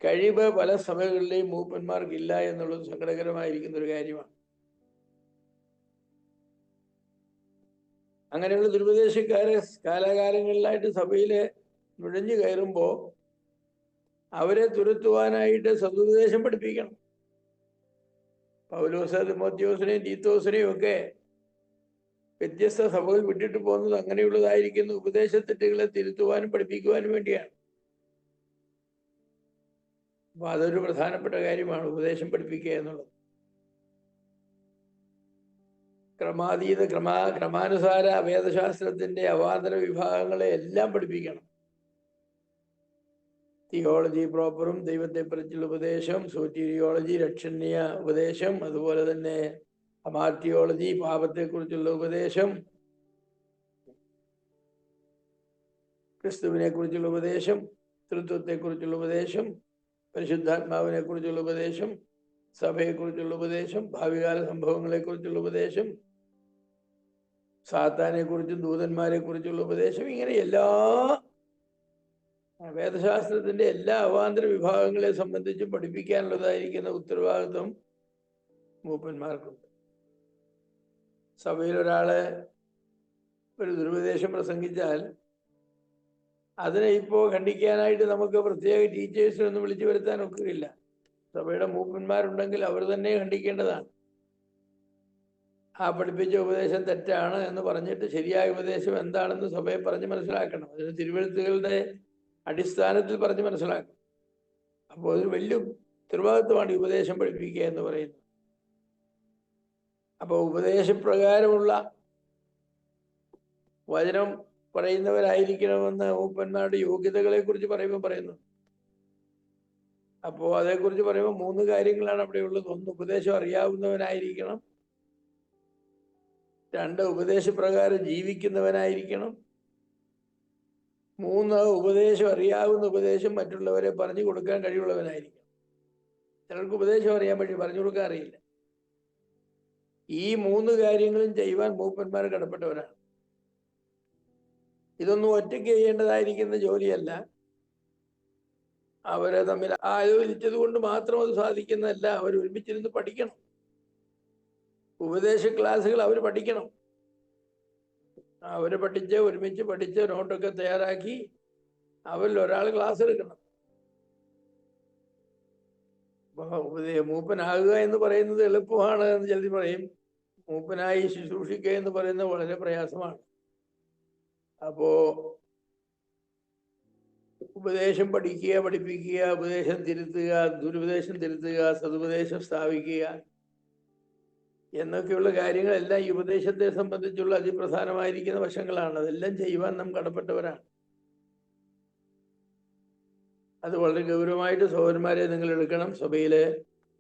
കഴിവ് പല സഭകളിലെയും മൂപ്പന്മാർക്കില്ല എന്നുള്ളത് സങ്കടകരമായിരിക്കുന്ന ഒരു കാര്യമാണ്. അങ്ങനെയുള്ള ദുരുപദേശക്കാരെ കാലാകാലങ്ങളിലായിട്ട് സഭയിലെ നുഴഞ്ഞു കയറുമ്പോൾ അവരെ തുരത്തുവാനായിട്ട് സദുപദേശം പഠിപ്പിക്കണം. പൗലോസ് തിമോത്തിയോസിനെയും തീത്തോസിനെയും ഒക്കെ വ്യത്യസ്ത സഭകൾ വിട്ടിട്ട് പോകുന്നത് അങ്ങനെയുള്ളതായിരിക്കുന്ന ഉപദേശത്തെറ്റുകളെ തിരുത്തുവാനും പഠിപ്പിക്കുവാനും വേണ്ടിയാണ്. അപ്പൊ അതൊരു പ്രധാനപ്പെട്ട കാര്യമാണ്, ഉപദേശം പഠിപ്പിക്കുക എന്നുള്ളത്. ക്രമാനുസാര വേദശാസ്ത്രത്തിന്റെ അവാന്തര വിഭാഗങ്ങളെ എല്ലാം പഠിപ്പിക്കണം. തിയോളജി പ്രോപ്പറും ദൈവത്തെക്കുറിച്ചുള്ള ഉപദേശം, സോറ്റീരിയോളജി രക്ഷണീയ ഉപദേശം, അതുപോലെ തന്നെ അമാർത്തിയോളജി പാപത്തെക്കുറിച്ചുള്ള ഉപദേശം, ക്രിസ്തുവിനെ കുറിച്ചുള്ള ഉപദേശം, തൃത്വത്തെക്കുറിച്ചുള്ള ഉപദേശം, പരിശുദ്ധാത്മാവിനെ കുറിച്ചുള്ള ഉപദേശം, സഭയെക്കുറിച്ചുള്ള ഉപദേശം, ഭാവികാല സംഭവങ്ങളെ കുറിച്ചുള്ള ഉപദേശം, സാത്താനെ കുറിച്ചും ദൂതന്മാരെ കുറിച്ചുള്ള ഉപദേശം, ഇങ്ങനെ എല്ലാ വേദശാസ്ത്രത്തിന്റെ എല്ലാ അവാന്തര വിഭാഗങ്ങളെ സംബന്ധിച്ചും പഠിപ്പിക്കാനുള്ളതായിരിക്കുന്ന ഉത്തരവാദിത്വം മൂപ്പന്മാർക്കുണ്ട്. സഭയിൽ ഒരാള് ഒരു ദുരുപദേശം പ്രസംഗിച്ചാൽ അതിനെ ഇപ്പോൾ ഖണ്ഡിക്കാനായിട്ട് നമുക്ക് പ്രത്യേക ടീച്ചേഴ്സിനൊന്നും വിളിച്ചു വരുത്താൻ ഒക്കുകയില്ല. സഭയുടെ മൂപ്പന്മാരുണ്ടെങ്കിൽ അവർ തന്നെ ഖണ്ഡിക്കേണ്ടതാണ്. ആ പഠിപ്പിച്ച ഉപദേശം തെറ്റാണ് എന്ന് പറഞ്ഞിട്ട് ശരിയായ ഉപദേശം എന്താണെന്ന് സഭയെ പറഞ്ഞ് മനസ്സിലാക്കണം. അതിന് തിരുവെഴുത്തുകളുടെ അടിസ്ഥാനത്തിൽ പറഞ്ഞ് മനസ്സിലാക്കണം. അപ്പോൾ അതൊരു വലിയ ഉത്തരവാദിത്വമാണ് ഈ ഉപദേശം പഠിപ്പിക്കുക എന്ന് പറയുന്നത്. അപ്പോൾ ഉപദേശപ്രകാരമുള്ള വചനം പറയുന്നവരായിരിക്കണമെന്ന് മൂപ്പന്മാരുടെ യോഗ്യതകളെ കുറിച്ച് പറയുന്നു. അപ്പോൾ അതേക്കുറിച്ച് പറയുമ്പോൾ 3 കാര്യങ്ങളാണ് അവിടെ ഉള്ളത്. 1, ഉപദേശം അറിയാവുന്നവനായിരിക്കണം. 2, ഉപദേശപ്രകാരം ജീവിക്കുന്നവനായിരിക്കണം. 3, ഉപദേശം അറിയാവുന്ന ഉപദേശം മറ്റുള്ളവരെ പറഞ്ഞു കൊടുക്കാൻ കഴിവുള്ളവനായിരിക്കണം. ചിലർക്ക് ഉപദേശം അറിയാൻ പറ്റി പറഞ്ഞു കൊടുക്കാൻ അറിയില്ല. ഈ 3 കാര്യങ്ങളും ചെയ്യുവാൻ മൂപ്പന്മാർ കടപ്പെട്ടവരാണ്. ഇതൊന്നും ഒറ്റയ്ക്ക് ചെയ്യേണ്ടതായിരിക്കുന്ന ജോലിയല്ല. അവരെ തമ്മിൽ ആലോചിച്ചത് കൊണ്ട് മാത്രം അത് സാധിക്കുന്നതല്ല. അവർ ഒരുമിച്ചിരുന്ന് പഠിക്കണം. ഉപദേശ ക്ലാസ്സുകൾ അവർ പഠിക്കണം. അവര് ഒരുമിച്ച് പഠിച്ച് നോട്ടൊക്കെ തയ്യാറാക്കി അവരിൽ ഒരാൾ ക്ലാസ് എടുക്കണം. മൂപ്പനാകുക എന്ന് പറയുന്നത് എളുപ്പമാണ് എന്ന് ചിലർ പറയും. മൂപ്പനായി ശുശ്രൂഷിക്കുക എന്ന് പറയുന്നത് വളരെ പ്രയാസമാണ്. അപ്പോ ഉപദേശം പഠിക്കുക, പഠിപ്പിക്കുക, ഉപദേശം തിരുത്തുക, ദുരുപദേശം തിരുത്തുക, സതുപദേശം സ്ഥാപിക്കുക എന്നൊക്കെയുള്ള കാര്യങ്ങളെല്ലാം ഈ ഉപദേശത്തെ സംബന്ധിച്ചുള്ള അതിപ്രധാനമായിരിക്കുന്ന വശങ്ങളാണ്. അതെല്ലാം ചെയ്യുവാൻ നാം കടപ്പെട്ടവരാണ്. അത് വളരെ ഗൗരവമായിട്ട് സഹോദരന്മാരെ നിങ്ങൾ എടുക്കണം. സഭയിലെ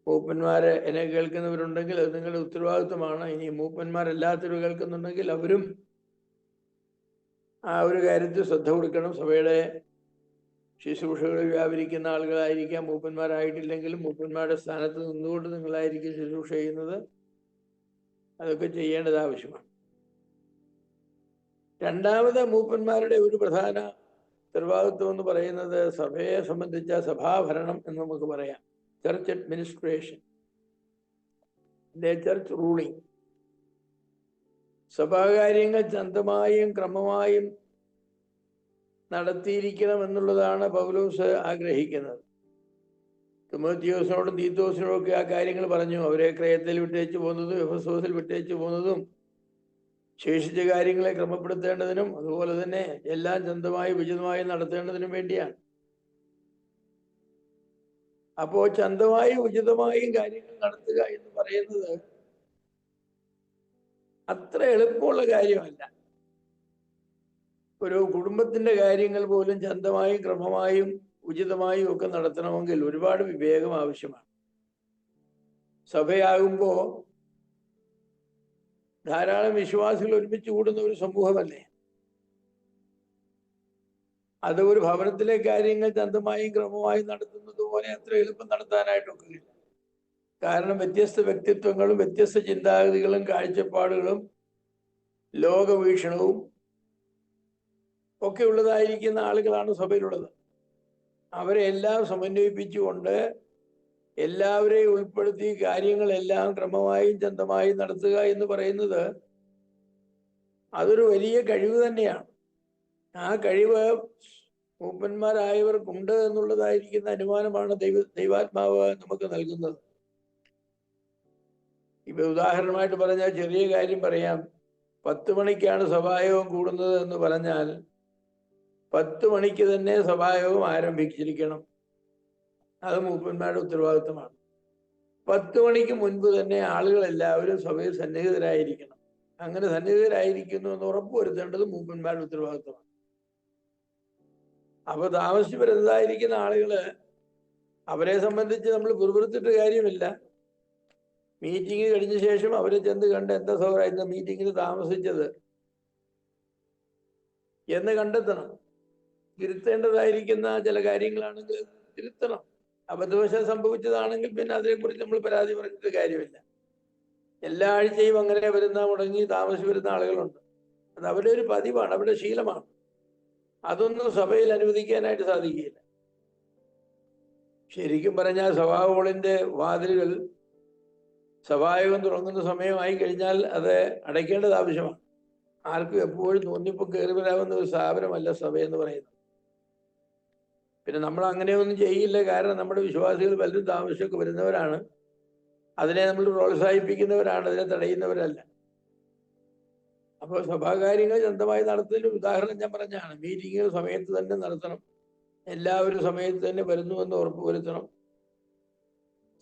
മൂപ്പന്മാരെ എന്നെ കേൾക്കുന്നവരുണ്ടെങ്കിൽ അത് നിങ്ങളുടെ ഉത്തരവാദിത്വമാണ്. ഇനി മൂപ്പന്മാരല്ലാത്തവർ കേൾക്കുന്നുണ്ടെങ്കിൽ അവരും ആ ഒരു കാര്യത്തിൽ ശ്രദ്ധ കൊടുക്കണം. സഭയുടെ ശുശ്രൂഷകളിൽ വ്യാപരിക്കുന്ന ആളുകളായിരിക്കാം. മൂപ്പന്മാരായിട്ടില്ലെങ്കിലും മൂപ്പന്മാരുടെ സ്ഥാനത്ത് നിന്നുകൊണ്ട് നിങ്ങളായിരിക്കും ശുശ്രൂഷ ചെയ്യുന്നത്. അതൊക്കെ ചെയ്യേണ്ടത് ആവശ്യമാണ്. രണ്ടാമത് മൂപ്പന്മാരുടെ ഒരു പ്രധാന ഉത്തരവാദിത്വം എന്ന് പറയുന്നത് സഭയെ സംബന്ധിച്ച സഭാഭരണം എന്ന് നമുക്ക് പറയാം. Church administration, church ruling. സഭാകാര്യങ്ങൾ ശാന്തമായും ക്രമമായും നടത്തിയിരിക്കണം എന്നുള്ളതാണ് പൗലോസ് ആഗ്രഹിക്കുന്നത്. തിമോത്തിയോസിനോടും തീത്തോസിനോടും ഒക്കെ ആ കാര്യങ്ങൾ പറഞ്ഞു. അവരെ ക്രയത്തിൽ വിട്ടേച്ചു പോകുന്നതും എഫെസോസിൽ വിട്ടേച്ചു പോകുന്നതും ശേഷിച്ച കാര്യങ്ങളെ ക്രമപ്പെടുത്തേണ്ടതിനും അതുപോലെ തന്നെ എല്ലാം ചന്തമായി വിചിതമായി നടത്തേണ്ടതിനും വേണ്ടിയാണ്. അപ്പോ ചന്തമായും ഉചിതമായും കാര്യങ്ങൾ നടത്തുക എന്ന് പറയുന്നത് അത്ര എളുപ്പമുള്ള കാര്യമല്ല. ഒരു കുടുംബത്തിന്റെ കാര്യങ്ങൾ പോലും ചന്തമായും ക്രമമായും ഉചിതമായും ഒക്കെ നടത്തണമെങ്കിൽ ഒരുപാട് വിവേകം ആവശ്യമാണ്. സഭയാകുമ്പോ ധാരാളം വിശ്വാസികൾ ഒരുമിച്ച് കൂടുന്ന ഒരു സമൂഹമല്ലേ. അത് ഒരു ഭവനത്തിലെ കാര്യങ്ങൾ ചന്തമായും ക്രമമായും നടത്തുന്നത് പോലെ അത്ര എളുപ്പം നടത്താനായിട്ടൊക്കില്ല. കാരണം വ്യത്യസ്ത വ്യക്തിത്വങ്ങളും വ്യത്യസ്ത ചിന്താഗതികളും കാഴ്ചപ്പാടുകളും ലോകവീക്ഷണവും ഒക്കെ ഉള്ളതായിരിക്കുന്ന ആളുകളാണ് സഭയിലുള്ളത്. അവരെ എല്ലാം സമന്വയിപ്പിച്ചുകൊണ്ട് എല്ലാവരെയും ഉൾപ്പെടുത്തി കാര്യങ്ങളെല്ലാം ക്രമമായും ചന്തമായും നടത്തുക എന്ന് പറയുന്നത് അതൊരു വലിയ കഴിവ് തന്നെയാണ്. ആ കഴിവ് മൂപ്പന്മാരായവർക്കുണ്ട് എന്നുള്ളതായിരിക്കുന്ന അനുമാനമാണ് ദൈവാത്മാവ് നമുക്ക് നൽകുന്നത്. ഇപ്പൊ ഉദാഹരണമായിട്ട് പറഞ്ഞാൽ ചെറിയ കാര്യം പറയാം. 10 മണിക്കാണ് സഭായോഗം കൂടുന്നത് എന്ന് പറഞ്ഞാൽ 10 മണിക്ക് തന്നെ സഭായോഗം ആരംഭിച്ചിരിക്കണം. അത് മൂപ്പന്മാരുടെ ഉത്തരവാദിത്വമാണ്. 10 മണിക്ക് മുൻപ് തന്നെ ആളുകൾ എല്ലാവരും സഭയിൽ സന്നിഹിതരായിരിക്കണം. അങ്ങനെ സന്നിഹിതരായിരിക്കുന്നു എന്ന് ഉറപ്പുവരുത്തേണ്ടത് മൂപ്പന്മാരുടെ ഉത്തരവാദിത്വമാണ്. അപ്പൊ താമസിച്ച് വരുന്നതായിരിക്കുന്ന ആളുകള് അവരെ സംബന്ധിച്ച് നമ്മൾ പിറുപിറുത്തിട്ട് കാര്യമില്ല. മീറ്റിംഗ് കഴിഞ്ഞ ശേഷം അവരെ ചെന്ന് കണ്ട് എന്താ സൗകര്യ മീറ്റിങ്ങിന് താമസിച്ചത് എന്ന് കണ്ടെത്തണം. തിരുത്തേണ്ടതായിരിക്കുന്ന ചില കാര്യങ്ങളാണെങ്കിൽ തിരുത്തണം. അബദ്ധവശാൽ സംഭവിച്ചതാണെങ്കിൽ പിന്നെ അതിനെക്കുറിച്ച് നമ്മൾ പരാതി പറഞ്ഞിട്ട് കാര്യമില്ല. എല്ലാ ആഴ്ചയും അങ്ങനെ മുടങ്ങി താമസിച്ച് വരുന്ന ആളുകളുണ്ട്. അത് അവരുടെ ഒരു പതിവാണ്, അവരുടെ ശീലമാണ്. അതൊന്നും സഭയിൽ അനുവദിക്കാനായിട്ട് സാധിക്കില്ല. ശരിക്കും പറഞ്ഞാൽ സഭാ ഹാളിന്റെ വാതിലുകൾ സഭായോഗം തുടങ്ങുന്ന സമയമായി കഴിഞ്ഞാൽ അത് അടയ്ക്കേണ്ടത് ആവശ്യമാണ്. ആർക്കും എപ്പോഴും തോന്നിയപ്പോൾ കയറി വരാവുന്ന ഒരു സ്ഥാപനമല്ല സഭ എന്ന് പറയുന്നത്. പിന്നെ നമ്മൾ അങ്ങനെയൊന്നും ചെയ്യില്ല. കാരണം നമ്മുടെ വിശ്വാസികൾ പലരും താമസിച്ചൊക്കെ വരുന്നവരാണ്. അതിനെ നമ്മൾ പ്രോത്സാഹിപ്പിക്കുന്നവരാണ്, അതിനെ തടയുന്നവരല്ല. അപ്പോൾ സഭാകാര്യങ്ങൾ സ്വന്തമായി നടത്തുന്നതിന് ഉദാഹരണം ഞാൻ പറഞ്ഞാണ്. മീറ്റിങ്ങുകൾ സമയത്ത് തന്നെ നടത്തണം, എല്ലാവരും സമയത്ത് തന്നെ വരുന്നുവെന്ന് ഉറപ്പുവരുത്തണം.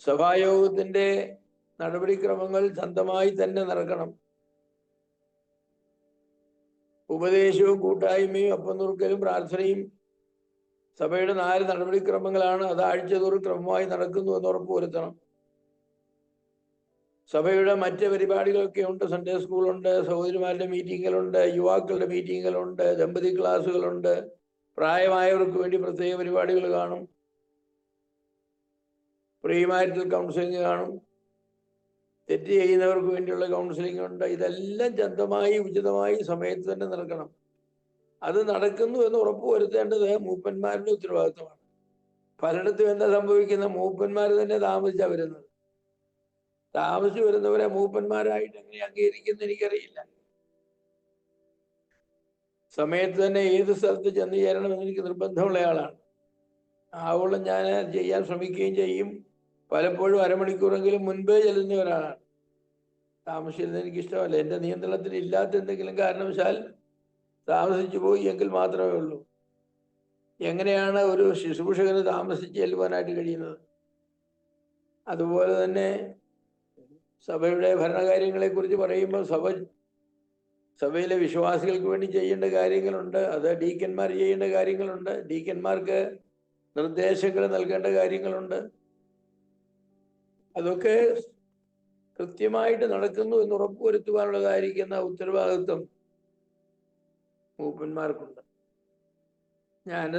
സഭായോഗത്തിന്റെ നടപടിക്രമങ്ങൾ സ്വന്തമായി തന്നെ നടക്കണം. ഉപദേശവും കൂട്ടായ്മയും അപ്പം നുറുക്കലും പ്രാർത്ഥനയും സഭയുടെ 4 നടപടിക്രമങ്ങളാണ്. അത് ആഴ്ചതോറും ക്രമമായി നടക്കുന്നു എന്ന് ഉറപ്പുവരുത്തണം. സഭയുടെ മറ്റ് പരിപാടികളൊക്കെ ഉണ്ട്. സൺഡേ സ്കൂളുണ്ട്, സഹോദരിമാരുടെ മീറ്റിങ്ങുകളുണ്ട്, യുവാക്കളുടെ മീറ്റിങ്ങുകളുണ്ട്, ദമ്പതി ക്ലാസ്സുകളുണ്ട്, പ്രായമായവർക്ക് വേണ്ടി പ്രത്യേക പരിപാടികൾ കാണും, പ്രീ മാരിറ്റൽ കൗൺസിലിംഗ് കാണും, തെറ്റ് ചെയ്യുന്നവർക്ക് വേണ്ടിയുള്ള കൗൺസിലിംഗ് ഉണ്ട്. ഇതെല്ലാം സ്വന്തമായി ഉചിതമായി സമയത്ത് തന്നെ നടക്കണം. അത് നടക്കുന്നു എന്ന് ഉറപ്പുവരുത്തേണ്ടത് മൂപ്പന്മാരുടെ ഉത്തരവാദിത്വമാണ്. പലയിടത്തും എന്താ സംഭവിക്കുന്ന, മൂപ്പന്മാർ തന്നെ താമസിച്ചാ വരുന്നത്. താമസിച്ചു വരുന്നവരെ മൂപ്പന്മാരായിട്ട് എങ്ങനെ അംഗീകരിക്കുന്ന എനിക്കറിയില്ല. സമയത്ത് തന്നെ ഏത് സ്ഥലത്ത് ചെന്ന് ചേരണമെന്ന് എനിക്ക് നിർബന്ധമുള്ള ആളാണ്. ആവോളം ഞാൻ ചെയ്യാൻ ശ്രമിക്കുകയും ചെയ്യും. പലപ്പോഴും അരമണിക്കൂറെങ്കിലും മുൻപേ ചെല്ലുന്ന ഒരാളാണ്. താമസിച്ചിരുന്നത് എനിക്കിഷ്ടമല്ല. എൻ്റെ നിയന്ത്രണത്തിൽ ഇല്ലാത്ത എന്തെങ്കിലും കാരണവശാൽ താമസിച്ചു പോയി എങ്കിൽ മാത്രമേ ഉള്ളൂ. എങ്ങനെയാണ് ഒരു ശുശ്രൂഷകന് താമസിച്ച് ചെല്ലുവാനായിട്ട് കഴിയുന്നത്? അതുപോലെ തന്നെ സഭയുടെ ഭരണകാര്യങ്ങളെ കുറിച്ച് പറയുമ്പോൾ സഭയിലെ വിശ്വാസികൾക്ക് വേണ്ടി ചെയ്യേണ്ട കാര്യങ്ങളുണ്ട്. അത് ഡീക്കന്മാർ ചെയ്യേണ്ട കാര്യങ്ങളുണ്ട്. ഡീക്കന്മാർക്ക് നിർദ്ദേശങ്ങൾ നൽകേണ്ട കാര്യങ്ങളുണ്ട്. അതൊക്കെ കൃത്യമായിട്ട് നടക്കുന്നു എന്ന് ഉറപ്പുവരുത്തുവാനുള്ളതായിരിക്കുന്ന ഉത്തരവാദിത്വം മൂപ്പന്മാർക്കുണ്ട്. ഞാൻ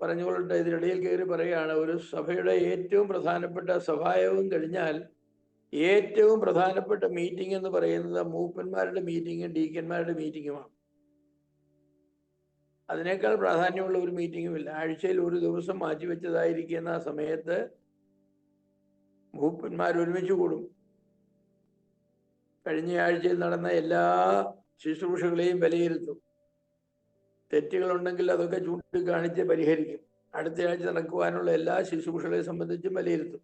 പറഞ്ഞുകൊള്ളട്ടെ, ഇതിനിടയിൽ കയറി പറയുകയാണ്. ഒരു സഭയുടെ ഏറ്റവും പ്രധാനപ്പെട്ട സഭായോഗം കഴിഞ്ഞാൽ ഏറ്റവും പ്രധാനപ്പെട്ട മീറ്റിംഗ് എന്ന് പറയുന്നത് മൂപ്പന്മാരുടെ മീറ്റിങ്ങും ഡീക്കന്മാരുടെ മീറ്റിങ്ങുമാണ്. അതിനേക്കാൾ പ്രാധാന്യമുള്ള ഒരു മീറ്റിങ്ങുമില്ല. ആഴ്ചയിൽ ഒരു ദിവസം മാറ്റിവെച്ചതായിരിക്കുന്ന സമയത്ത് മൂപ്പന്മാർ ഒരുമിച്ച് കൂടും. കഴിഞ്ഞ ആഴ്ചയിൽ നടന്ന എല്ലാ ശുശ്രൂഷകളെയും വിലയിരുത്തും. തെറ്റുകളുണ്ടെങ്കിൽ അതൊക്കെ ചൂണ്ടിക്കാണിച്ച് പരിഹരിക്കും. അടുത്ത ആഴ്ച നടക്കുവാനുള്ള എല്ലാ ശുശ്രൂഷകളെ സംബന്ധിച്ചും വിലയിരുത്തും.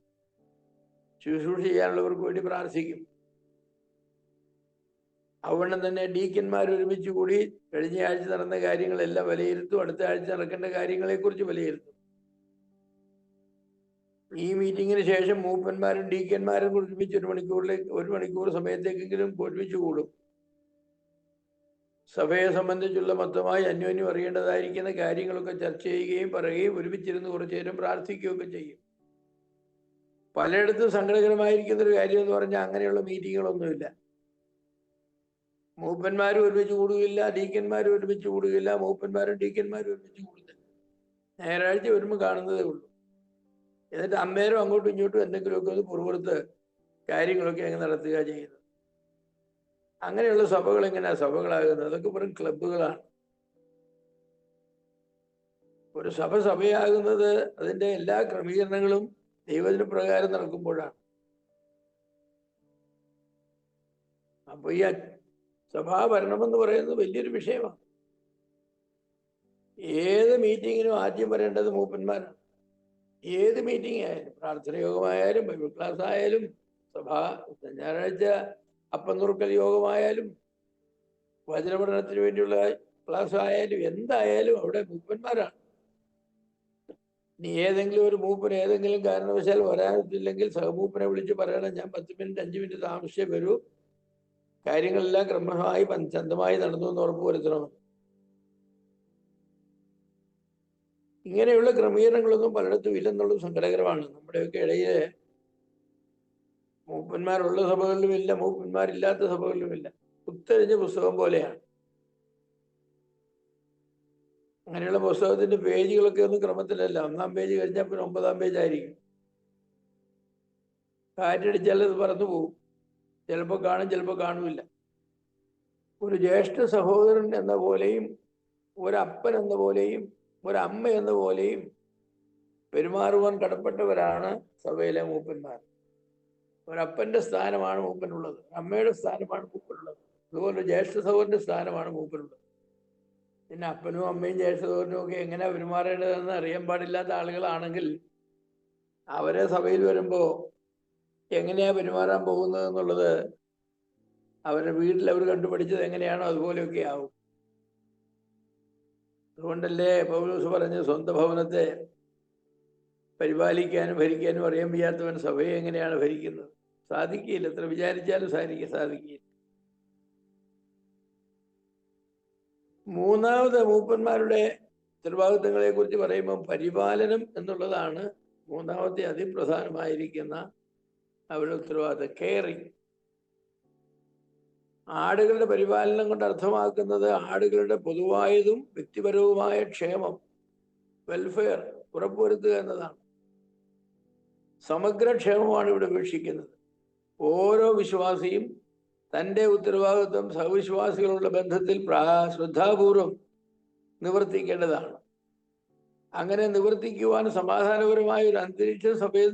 ശുശ്രൂഷ ചെയ്യാനുള്ളവർക്ക് വേണ്ടി പ്രാർത്ഥിക്കും. അതുകൊണ്ടും തന്നെ ഡീക്കന്മാർ ഒരുമിച്ച് കൂടി കഴിഞ്ഞ ആഴ്ച നടന്ന കാര്യങ്ങളെല്ലാം വിലയിരുത്തും. അടുത്ത ആഴ്ച നടക്കേണ്ട കാര്യങ്ങളെക്കുറിച്ച് വിലയിരുത്തും. ഈ മീറ്റിങ്ങിന് ശേഷം മൂപ്പന്മാരും ഡീക്കന്മാരും ഒരുമിച്ച് ഒരു മണിക്കൂർ സമയത്തേക്കെങ്കിലും ഒരുമിച്ച് കൂടും. സഭയെ സംബന്ധിച്ചുള്ള മൊത്തമായി അന്യോന്യം അറിയേണ്ടതായിരിക്കുന്ന കാര്യങ്ങളൊക്കെ ചർച്ച ചെയ്യുകയും പറയുകയും ഒരുമിച്ചിരുന്ന് കുറച്ചു നേരം പ്രാർത്ഥിക്കുകയൊക്കെ ചെയ്യും. പലയിടത്തും സങ്കടകരമായിരിക്കുന്ന ഒരു കാര്യം എന്ന് പറഞ്ഞാൽ അങ്ങനെയുള്ള മീറ്റിങ്ങുകളൊന്നുമില്ല. മൂപ്പന്മാരും ഒരുമിച്ച് കൂടുകയില്ല, ഡീക്കന്മാരും ഒരുമിച്ച് കൂടുകയില്ല, മൂപ്പന്മാരും ഡീക്കന്മാരും ഒരുമിച്ച് കൂടുന്നില്ല. ഞായറാഴ്ച വരുമ്പോൾ കാണുന്നതേ ഉള്ളൂ. എന്നിട്ട് അമ്മേരും അങ്ങോട്ടും ഇങ്ങോട്ടും എന്തെങ്കിലുമൊക്കെ ഒന്ന് പുറപുറത്ത് കാര്യങ്ങളൊക്കെ അങ്ങ് നടത്തുക ചെയ്യുന്നത്. അങ്ങനെയുള്ള സഭകൾ എങ്ങനെയാ സഭകളാകുന്നത്? അതൊക്കെ വെറും ക്ലബ്ബുകളാണ്. ഒരു സഭയാകുന്നത് അതിൻ്റെ എല്ലാ ക്രമീകരണങ്ങളും ദൈവത്തിന് പ്രകാരം നടക്കുമ്പോഴാണ്. അപ്പൊ ഈ സഭാഭരണം എന്ന് പറയുന്നത് വലിയൊരു വിഷയമാണ്. ഏത് മീറ്റിങ്ങിനും ആദ്യം വരേണ്ടത് മൂപ്പന്മാരാണ്. ഏത് മീറ്റിംഗ് ആയാലും, പ്രാർത്ഥന യോഗമായാലും, ബൈബിൾ ക്ലാസ് ആയാലും, ഞായറാഴ്ച അപ്പം നുറുക്കൽ യോഗമായാലും, വചനപഠനത്തിന് വേണ്ടിയുള്ള ക്ലാസ് ആയാലും, എന്തായാലും അവിടെ മൂപ്പന്മാരാണ്. ഇനി ഏതെങ്കിലും ഒരു മൂപ്പന് ഏതെങ്കിലും കാരണവശാൽ വരാനില്ലെങ്കിൽ സഹമൂപ്പനെ വിളിച്ച് പറയണം, ഞാൻ 10 മിനിറ്റ് 5 മിനിറ്റ് താമസിച്ചേ വരൂ, കാര്യങ്ങളെല്ലാം ക്രമമായി സ്വന്തമായി നടന്നു എന്ന് ഉറപ്പുവരുത്തണം. ഇങ്ങനെയുള്ള ക്രമീകരണങ്ങളൊന്നും പലയിടത്തും ഇല്ലെന്നുള്ളത് സങ്കടകരമാണ്. നമ്മുടെയൊക്കെ ഇടയിൽ മൂപ്പന്മാരുള്ള സഭകളിലുമില്ല, മൂപ്പന്മാരില്ലാത്ത സഭകളിലുമില്ല. കുത്തഴിഞ്ഞ പുസ്തകം പോലെയാണ്. അങ്ങനെയുള്ള പുസ്തകത്തിന്റെ പേജുകളൊക്കെ ഒന്നും ക്രമത്തിലല്ല. 1-ാം പേജ് കഴിഞ്ഞാൽ പിന്നെ 9-ാം പേജ് ആയിരിക്കും. കാറ്റടിച്ചാൽ അത് പറന്നു പോകും. ചിലപ്പോൾ കാണും, ചിലപ്പോൾ കാണുമില്ല. ഒരു ജ്യേഷ്ഠ സഹോദരൻ എന്ന പോലെയും, ഒരപ്പൻ എന്ന പോലെയും, ഒരമ്മ എന്ന പോലെയും പെരുമാറുവാൻ കടപ്പെട്ടവരാണ് സഭയിലെ മൂപ്പന്മാർ. ഒരപ്പന്റെ സ്ഥാനമാണ് മൂപ്പനുള്ളത്, അമ്മയുടെ സ്ഥാനമാണ് മൂപ്പനുള്ളത്. അതുപോലെ ജ്യേഷ്ഠ സഹോദരന്റെ സ്ഥാനമാണ് മൂപ്പനുള്ളത്. പിന്നെ അപ്പനും അമ്മയും ജ്യേഷ്ഠനും ഒക്കെ എങ്ങനെ പെരുമാറേണ്ടതെന്ന് അറിയാൻ പാടില്ലാത്ത ആളുകളാണെങ്കിൽ അവരെ സഭയിൽ വരുമ്പോൾ എങ്ങനെയാ പെരുമാറാൻ പോകുന്നത് എന്നുള്ളത് അവരുടെ വീട്ടിൽ അവർ കണ്ടുപഠിച്ചത് എങ്ങനെയാണോ അതുപോലെയൊക്കെ ആവും. അതുകൊണ്ടല്ലേ പൗലോസ് പറഞ്ഞ് സ്വന്തം ഭവനത്തെ പരിപാലിക്കാനും ഭരിക്കാനും അറിയാൻ വയ്യാത്തവൻ സഭയെ എങ്ങനെയാണ് ഭരിക്കുന്നത്? സാധിക്കില്ല. എത്ര വിചാരിച്ചാലും സാധിക്കില്ല. മൂന്നാമത് മൂപ്പന്മാരുടെ ഉത്തരവാദിത്തങ്ങളെ കുറിച്ച് പറയുമ്പോൾ പരിപാലനം എന്നുള്ളതാണ് മൂന്നാമത്തെ അതിപ്രധാനമായിരിക്കുന്ന അവരുടെ ഉത്തരവാദിത്തം. കെയറിങ്. ആടുകളുടെ പരിപാലനം കൊണ്ട് അർത്ഥമാക്കുന്നത് ആടുകളുടെ പൊതുവായതും വ്യക്തിപരവുമായ ക്ഷേമം, വെൽഫെയർ ഉറപ്പുവരുത്തുക എന്നതാണ്. സമഗ്രക്ഷേമമാണ് ഇവിടെ വീക്ഷിക്കുന്നത്. ഓരോ വിശ്വാസിയും തൻ്റെ ഉത്തരവാദിത്വം സഹവിശ്വാസികളുള്ള ബന്ധത്തിൽ ശ്രദ്ധാപൂർവം നിവർത്തിക്കേണ്ടതാണ്. അങ്ങനെ നിവർത്തിക്കുവാൻ സമാധാനപരമായ ഒരു അന്തരീക്ഷം സഭയിൽ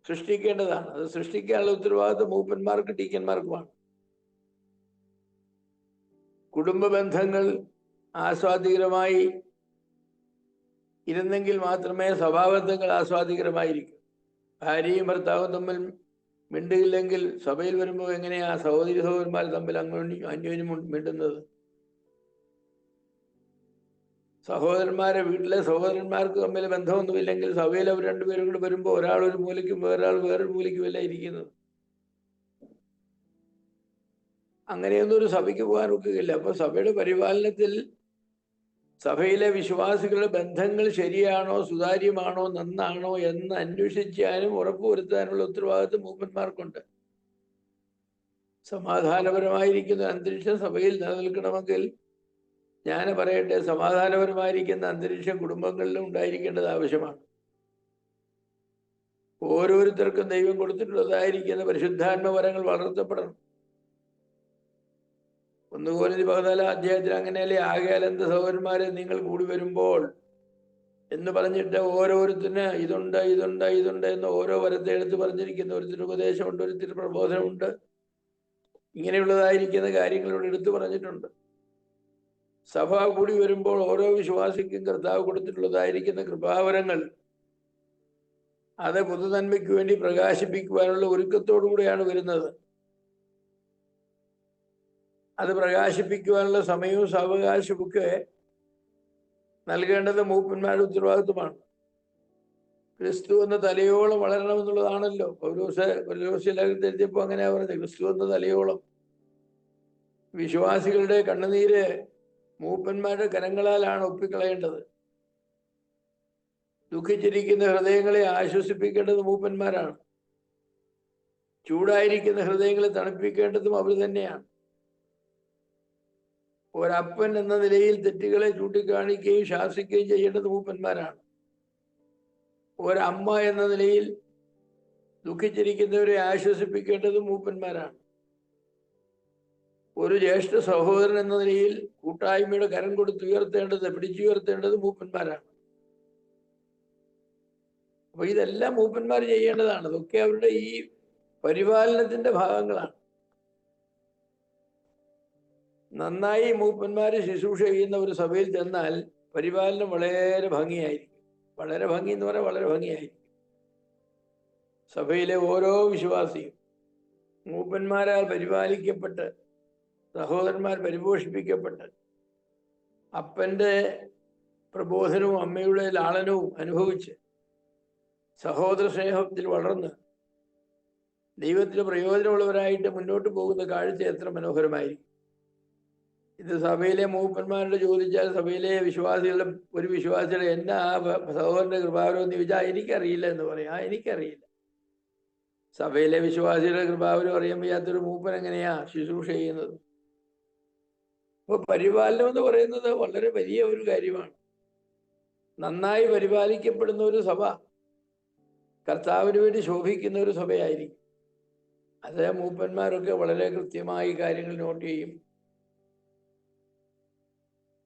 സൃഷ്ടിക്കേണ്ടതാണ്. അത് സൃഷ്ടിക്കാനുള്ള ഉത്തരവാദിത്വം മൂപ്പന്മാർക്ക് ടീക്കന്മാർക്കുമാണ്. കുടുംബ ബന്ധങ്ങൾ ആസ്വാദികരമായി ഇരുന്നെങ്കിൽ മാത്രമേ സഭാബന്ധങ്ങൾ ആസ്വാദികരമായിരിക്കും. ഭാര്യയും ഭർത്താവും തമ്മിൽ മിണ്ടിയില്ലെങ്കിൽ സഭയിൽ വരുമ്പോൾ എങ്ങനെയാ സഹോദരി സഹോദരന്മാർ തമ്മിൽ അന്യോന്യം മിണ്ടുന്നത്? സഹോദരന്മാരെ വീട്ടിലെ സഹോദരന്മാർക്ക് തമ്മിൽ ബന്ധമൊന്നുമില്ലെങ്കിൽ സഭയിൽ അവർ രണ്ടുപേരും കൂടെ വരുമ്പോൾ ഒരാൾ ഒരു മൂലയ്ക്കും വേറൊരാൾ വേറൊരു മൂലയ്ക്കുമല്ല ഇരിക്കുന്നത്. അങ്ങനെയൊന്നും ഒരു സഭയ്ക്ക് പോകാൻ ഒക്കുകയില്ല. അപ്പൊ സഭയുടെ പരിപാലനത്തിൽ സഭയിലെ വിശ്വാസികളുടെ ബന്ധങ്ങൾ ശരിയാണോ, സുതാര്യമാണോ, നന്നാണോ എന്ന് അന്വേഷിക്കാനും ഉറപ്പുവരുത്താനുള്ള ഉത്തരവാദിത്വം മൂപ്പന്മാർക്കുണ്ട്. സമാധാനപരമായിരിക്കുന്ന അന്തരീക്ഷം സഭയിൽ നിലനിൽക്കണമെങ്കിൽ ഞാൻ പറയട്ടെ, സമാധാനപരമായിരിക്കുന്ന അന്തരീക്ഷം കുടുംബങ്ങളിലും ഉണ്ടായിരിക്കേണ്ടത് ആവശ്യമാണ്. ഓരോരുത്തർക്കും ദൈവം കൊടുത്തിട്ടുള്ളതായിരിക്കുന്ന പരിശുദ്ധാത്മവരങ്ങൾ വളർത്തപ്പെടണം. 1 കൊരിന്ത്യർ 14 അധ്യായത്തിൽ അങ്ങനെയല്ലേ, ആകയാൽ എന്ത് സഹോദരന്മാരെ നിങ്ങൾ കൂടി വരുമ്പോൾ എന്ന് പറഞ്ഞിട്ട് ഓരോരുത്തന് ഇതുണ്ട് ഇതുണ്ട് ഇതുണ്ട് എന്ന് ഓരോ വരത്തെ എടുത്ത് പറഞ്ഞിരിക്കുന്ന. ഒരുത്തിന് ഉപദേശമുണ്ട്, ഒരുത്തിന് പ്രബോധനമുണ്ട്, ഇങ്ങനെയുള്ളതായിരിക്കുന്ന കാര്യങ്ങളോട് എടുത്തു പറഞ്ഞിട്ടുണ്ട്. സഭ കൂടി വരുമ്പോൾ ഓരോ വിശ്വാസിക്കും കർത്താവ് കൊടുത്തിട്ടുള്ളതായിരിക്കുന്ന കൃപാവരങ്ങൾ അത് പൊതുനന്മയ്ക്ക് വേണ്ടി പ്രകാശിപ്പിക്കുവാനുള്ള ഒരുക്കത്തോടു കൂടിയാണ് വരുന്നത്. അത് പ്രകാശിപ്പിക്കുവാനുള്ള സമയവും സാവകാശവും ഒക്കെ നൽകേണ്ടത് മൂപ്പന്മാരുടെ ഉത്തരവാദിത്വമാണ്. ക്രിസ്തു എന്ന തലയോളം വളരണമെന്നുള്ളതാണല്ലോ പൗലോസിലെഴുതിയപ്പോൾ അങ്ങനെയാ പറഞ്ഞത്. ക്രിസ്തു എന്ന തലയോളം. വിശ്വാസികളുടെ കണ്ണുനീര് മൂപ്പന്മാരുടെ കരങ്ങളാലാണ് ഒപ്പിക്കളയേണ്ടത്. ദുഃഖിച്ചിരിക്കുന്ന ഹൃദയങ്ങളെ ആശ്വസിപ്പിക്കേണ്ടത് മൂപ്പന്മാരാണ്. ചൂടായിരിക്കുന്ന ഹൃദയങ്ങളെ തണുപ്പിക്കേണ്ടതും അവർ തന്നെയാണ്. ഒരപ്പൻ എന്ന നിലയിൽ തെറ്റുകളെ ചൂണ്ടിക്കാണിക്കുകയും ശാസിക്കുകയും ചെയ്യേണ്ടത് മൂപ്പന്മാരാണ്. ഒരമ്മ എന്ന നിലയിൽ ദുഃഖിച്ചിരിക്കുന്നവരെ ആശ്വസിപ്പിക്കേണ്ടത് മൂപ്പന്മാരാണ്. ഒരു ജ്യേഷ്ഠ സഹോദരൻ എന്ന നിലയിൽ കൂട്ടായ്മയുടെ കരം കൊടുത്തുയർത്തേണ്ടത്, പിടിച്ചുയർത്തേണ്ടത് മൂപ്പന്മാരാണ്. അപ്പൊ ഇതെല്ലാം മൂപ്പന്മാർ ചെയ്യേണ്ടതാണ്. അതൊക്കെ അവരുടെ ഈ പരിപാലനത്തിന്റെ ഭാഗങ്ങളാണ്. നന്നായി മൂപ്പന്മാര് ശുശ്രൂഷ ചെയ്യുന്ന ഒരു സഭയിൽ ചെന്നാൽ പരിപാലനം വളരെ ഭംഗിയായിരിക്കും. വളരെ ഭംഗി എന്ന് പറയാൻ വളരെ ഭംഗിയായിരിക്കും. സഭയിലെ ഓരോ വിശ്വാസിയും മൂപ്പന്മാരാൽ പരിപാലിക്കപ്പെട്ട്, സഹോദരന്മാർ പരിപോഷിപ്പിക്കപ്പെട്ട്, അപ്പന്റെ പ്രബോധനവും അമ്മയുടെ ലാളനവും അനുഭവിച്ച് സഹോദര സ്നേഹത്തിൽ വളർന്ന് ദൈവത്തിന് പ്രയോജനമുള്ളവരായിട്ട് മുന്നോട്ട് പോകുന്ന കാഴ്ച എത്ര മനോഹരമായിരിക്കും. ഇത് സഭയിലെ മൂപ്പന്മാരുടെ ചോദിച്ചാൽ സഭയിലെ വിശ്വാസികളുടെ ഒരു വിശ്വാസിയുടെ എന്നാ സഹോദരന്റെ കൃപാവരം എന്ന് ചോദിച്ചാൽ എനിക്കറിയില്ല എന്ന് പറയാം. എനിക്കറിയില്ല. സഭയിലെ വിശ്വാസിയുടെ കൃപാവരം അറിയാൻ വയ്യാത്തൊരു മൂപ്പൻ എങ്ങനെയാ ശുശ്രൂഷ ചെയ്യുന്നത്? അപ്പൊ പരിപാലനം എന്ന് പറയുന്നത് വളരെ വലിയ ഒരു കാര്യമാണ്. നന്നായി പരിപാലിക്കപ്പെടുന്ന ഒരു സഭ കർത്താവിന് വേണ്ടി ശോഭിക്കുന്ന ഒരു സഭയായിരിക്കും. അത് മൂപ്പന്മാരൊക്കെ വളരെ കൃത്യമായി കാര്യങ്ങൾ നോട്ട് ചെയ്യും.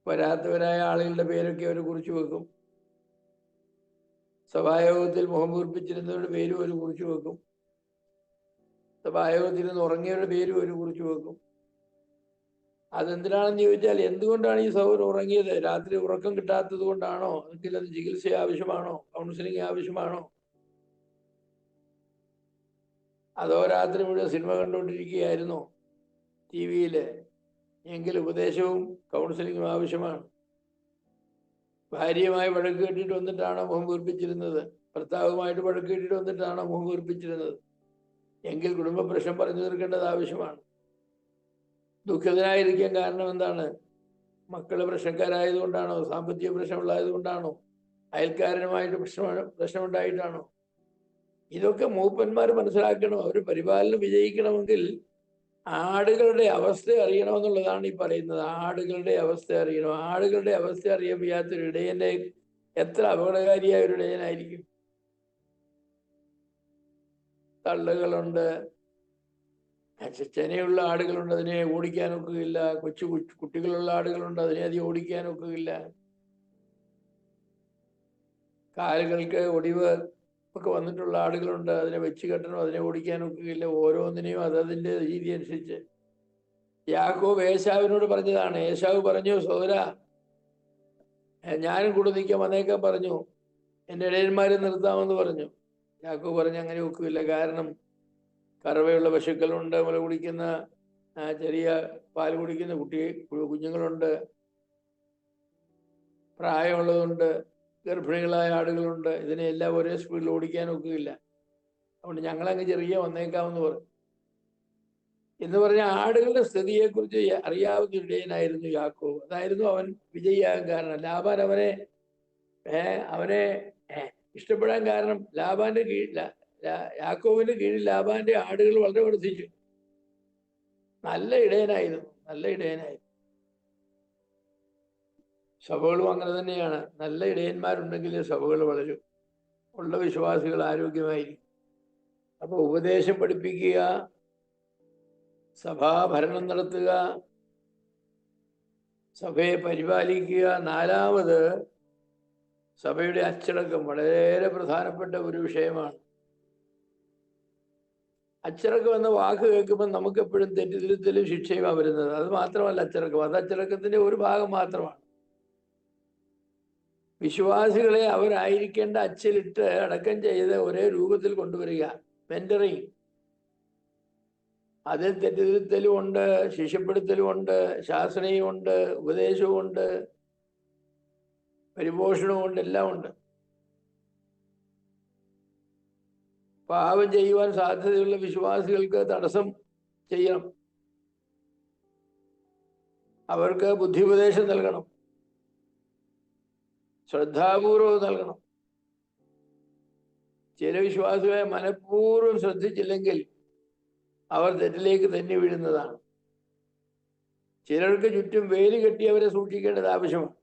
വരാത്തവരായ ആളുകളുടെ പേരൊക്കെ അവർ കുറിച്ചു വെക്കും. സഭായോഗത്തിൽ മുഖം വീർപ്പിച്ചിരുന്നവരുടെ പേരും അവർ കുറിച്ചു വെക്കും. സഭായോഗത്തിൽ നിന്ന് ഉറങ്ങിയവരുടെ പേരും അവർ കുറിച്ചു വെക്കും. അതെന്തിനാണെന്ന് ചോദിച്ചാൽ എന്തുകൊണ്ടാണ് ഈ സഹോദരൻ ഉറങ്ങിയത്? രാത്രി ഉറക്കം കിട്ടാത്തത് കൊണ്ടാണോ? അല്ലെങ്കിൽ അത് ചികിത്സ ആവശ്യമാണോ? കൗൺസിലിംഗ് ആവശ്യമാണോ? അതോ രാത്രി മുഴുവൻ സിനിമ കണ്ടുകൊണ്ടിരിക്കുകയായിരുന്നോ TV-യിൽ? എങ്കിൽ ഉപദേശവും കൗൺസിലിങ്ങും ആവശ്യമാണ്. ഭാര്യയുമായി വഴക്ക് കെട്ടിയിട്ട് വന്നിട്ടാണോ മുഖം വീർപ്പിച്ചിരുന്നത്? ഭർത്താവുമായിട്ട് വഴക്ക് കെട്ടിയിട്ട് വന്നിട്ടാണോ മുഖം വീർപ്പിച്ചിരുന്നത്? എങ്കിൽ കുടുംബ പ്രശ്നം പറഞ്ഞു തീർക്കേണ്ടത് ആവശ്യമാണ്. ദുഃഖിതനായിരിക്കാൻ കാരണം എന്താണ്? മക്കള് പ്രശ്നക്കാരായതുകൊണ്ടാണോ? സാമ്പത്തിക പ്രശ്നമുള്ളതുകൊണ്ടാണോ? അയൽക്കാരനുമായിട്ട് പ്രശ്നമുണ്ടായിട്ടാണോ? ഇതൊക്കെ മൂപ്പന്മാർ മനസ്സിലാക്കണം. അവർ പരിപാലനം വിജയിക്കണമെങ്കിൽ ആടുകളുടെ അവസ്ഥ അറിയണമെന്നുള്ളതാണ് ഈ പറയുന്നത്. ആടുകളുടെ അവസ്ഥ അറിയണം. ആടുകളുടെ അവസ്ഥ അറിയാൻ വയ്യാത്തൊരു ഇടയന്റെ എത്ര അപകടകാരിയായ ഒരു ഇടയനായിരിക്കും. തള്ളുകളുണ്ട്, ചെനയുള്ള ആടുകളുണ്ട്, അതിനെ ഓടിക്കാനൊക്കുകയില്ല. കുട്ടികളുള്ള ആടുകളുണ്ട്, അതിനെ അധികം ഓടിക്കാനൊക്കുകയില്ല. കാലുകൾക്ക് ഒടിവ് ഒക്കെ വന്നിട്ടുള്ള ആടുകളുണ്ട്, അതിനെ വെച്ച് കെട്ടണം, അതിനെ ഓടിക്കാനൊക്കുകയില്ല. ഓരോന്നിനെയും അതതിൻ്റെ രീതി അനുസരിച്ച്. യാക്കോബ് ഏശാവിനോട് പറഞ്ഞതാണ്. ഏശാവ് പറഞ്ഞു, സഹോദര ഞാനും കൂടെ നിൽക്കാൻ വന്നേക്കാൻ പറഞ്ഞു, എൻ്റെ ഇടയന്മാരെ നിർത്താമെന്ന് പറഞ്ഞു. യാക്കോബ് പറഞ്ഞു അങ്ങനെ ഒക്കുകയില്ല. കാരണം കറവയുള്ള പശുക്കളുണ്ട്, മുല കുടിക്കുന്ന ചെറിയ പാൽ കുടിക്കുന്ന കുഞ്ഞുങ്ങളുണ്ട്, പ്രായമുള്ളതുണ്ട്, ഗർഭിണികളായ ആടുകളുണ്ട്. ഇതിനെല്ലാം ഒരേ സ്പീഡിൽ ഓടിക്കാൻ ഒക്കുകയില്ല. അതുകൊണ്ട് ഞങ്ങളങ്ങ് ചെറിയ വന്നേക്കാമെന്ന് പറഞ്ഞു. എന്ന് പറഞ്ഞ ആടുകളുടെ സ്ഥിതിയെക്കുറിച്ച് അറിയാവുന്ന ഇടയനായിരുന്നു യാക്കോബ്. അതായിരുന്നു അവൻ വിജയിയാകാൻ കാരണം. ലാബാൻ അവനെ ഇഷ്ടപ്പെടാൻ കാരണം ലാബാന്റെ കീഴിൽ, യാക്കോബിന്റെ കീഴിൽ ലാബാന്റെ ആടുകൾ വളരെ വർദ്ധിച്ചു. നല്ല ഇടയനായിരുന്നു, നല്ല ഇടയനായിരുന്നു. സഭകളും അങ്ങനെ തന്നെയാണ്. നല്ല ഇടയന്മാരുണ്ടെങ്കിൽ സഭകൾ വളരും, ഉള്ള വിശ്വാസികൾ ആരോഗ്യമായിരിക്കും. അപ്പൊ ഉപദേശം പഠിപ്പിക്കുക, സഭാഭരണം നടത്തുക, സഭയെ പരിപാലിക്കുക. നാലാമത് സഭയുടെ അച്ചടക്കം വളരെ പ്രധാനപ്പെട്ട ഒരു വിഷയമാണ്. അച്ചടക്കം എന്ന വാക്ക് കേൾക്കുമ്പോൾ നമുക്ക് എപ്പോഴും തെറ്റിദ്ധരുത്തലും ശിക്ഷയുമാണ് വരുന്നത്. അത് മാത്രമല്ല അച്ചടക്കം, അത് അച്ചടക്കത്തിന്റെ ഒരു ഭാഗം മാത്രമാണ്. വിശ്വാസികളെ അവരായിരിക്കേണ്ട അച്ചിലിട്ട് അടക്കം ചെയ്ത് ഒരേ രൂപത്തിൽ കൊണ്ടുവരിക, മെന്ററിങ്. അതിൽ തെറ്റിദ്ധരുത്തലും ഉണ്ട്, ശിക്ഷപ്പെടുത്തലും ഉണ്ട്, ശാസനയും ഉണ്ട്, ഉപദേശവും ഉണ്ട്, പരിപോഷണവും ഉണ്ട്, എല്ലാം ഉണ്ട്. പാപം ചെയ്യുവാൻ സാധ്യതയുള്ള വിശ്വാസികൾക്ക് തടസ്സം ചെയ്യണം, അവർക്ക് ബുദ്ധിപദേശം നൽകണം, ശ്രദ്ധാപൂർവം നൽകണം. ചില വിശ്വാസികളെ മനഃപൂർവ്വം ശ്രദ്ധിച്ചില്ലെങ്കിൽ അവർ തെറ്റിലേക്ക് തന്നെ വീഴുന്നതാണ്. ചിലർക്ക് ചുറ്റും വേലി കെട്ടി അവരെ സൂക്ഷിക്കേണ്ടത് ആവശ്യമാണ്.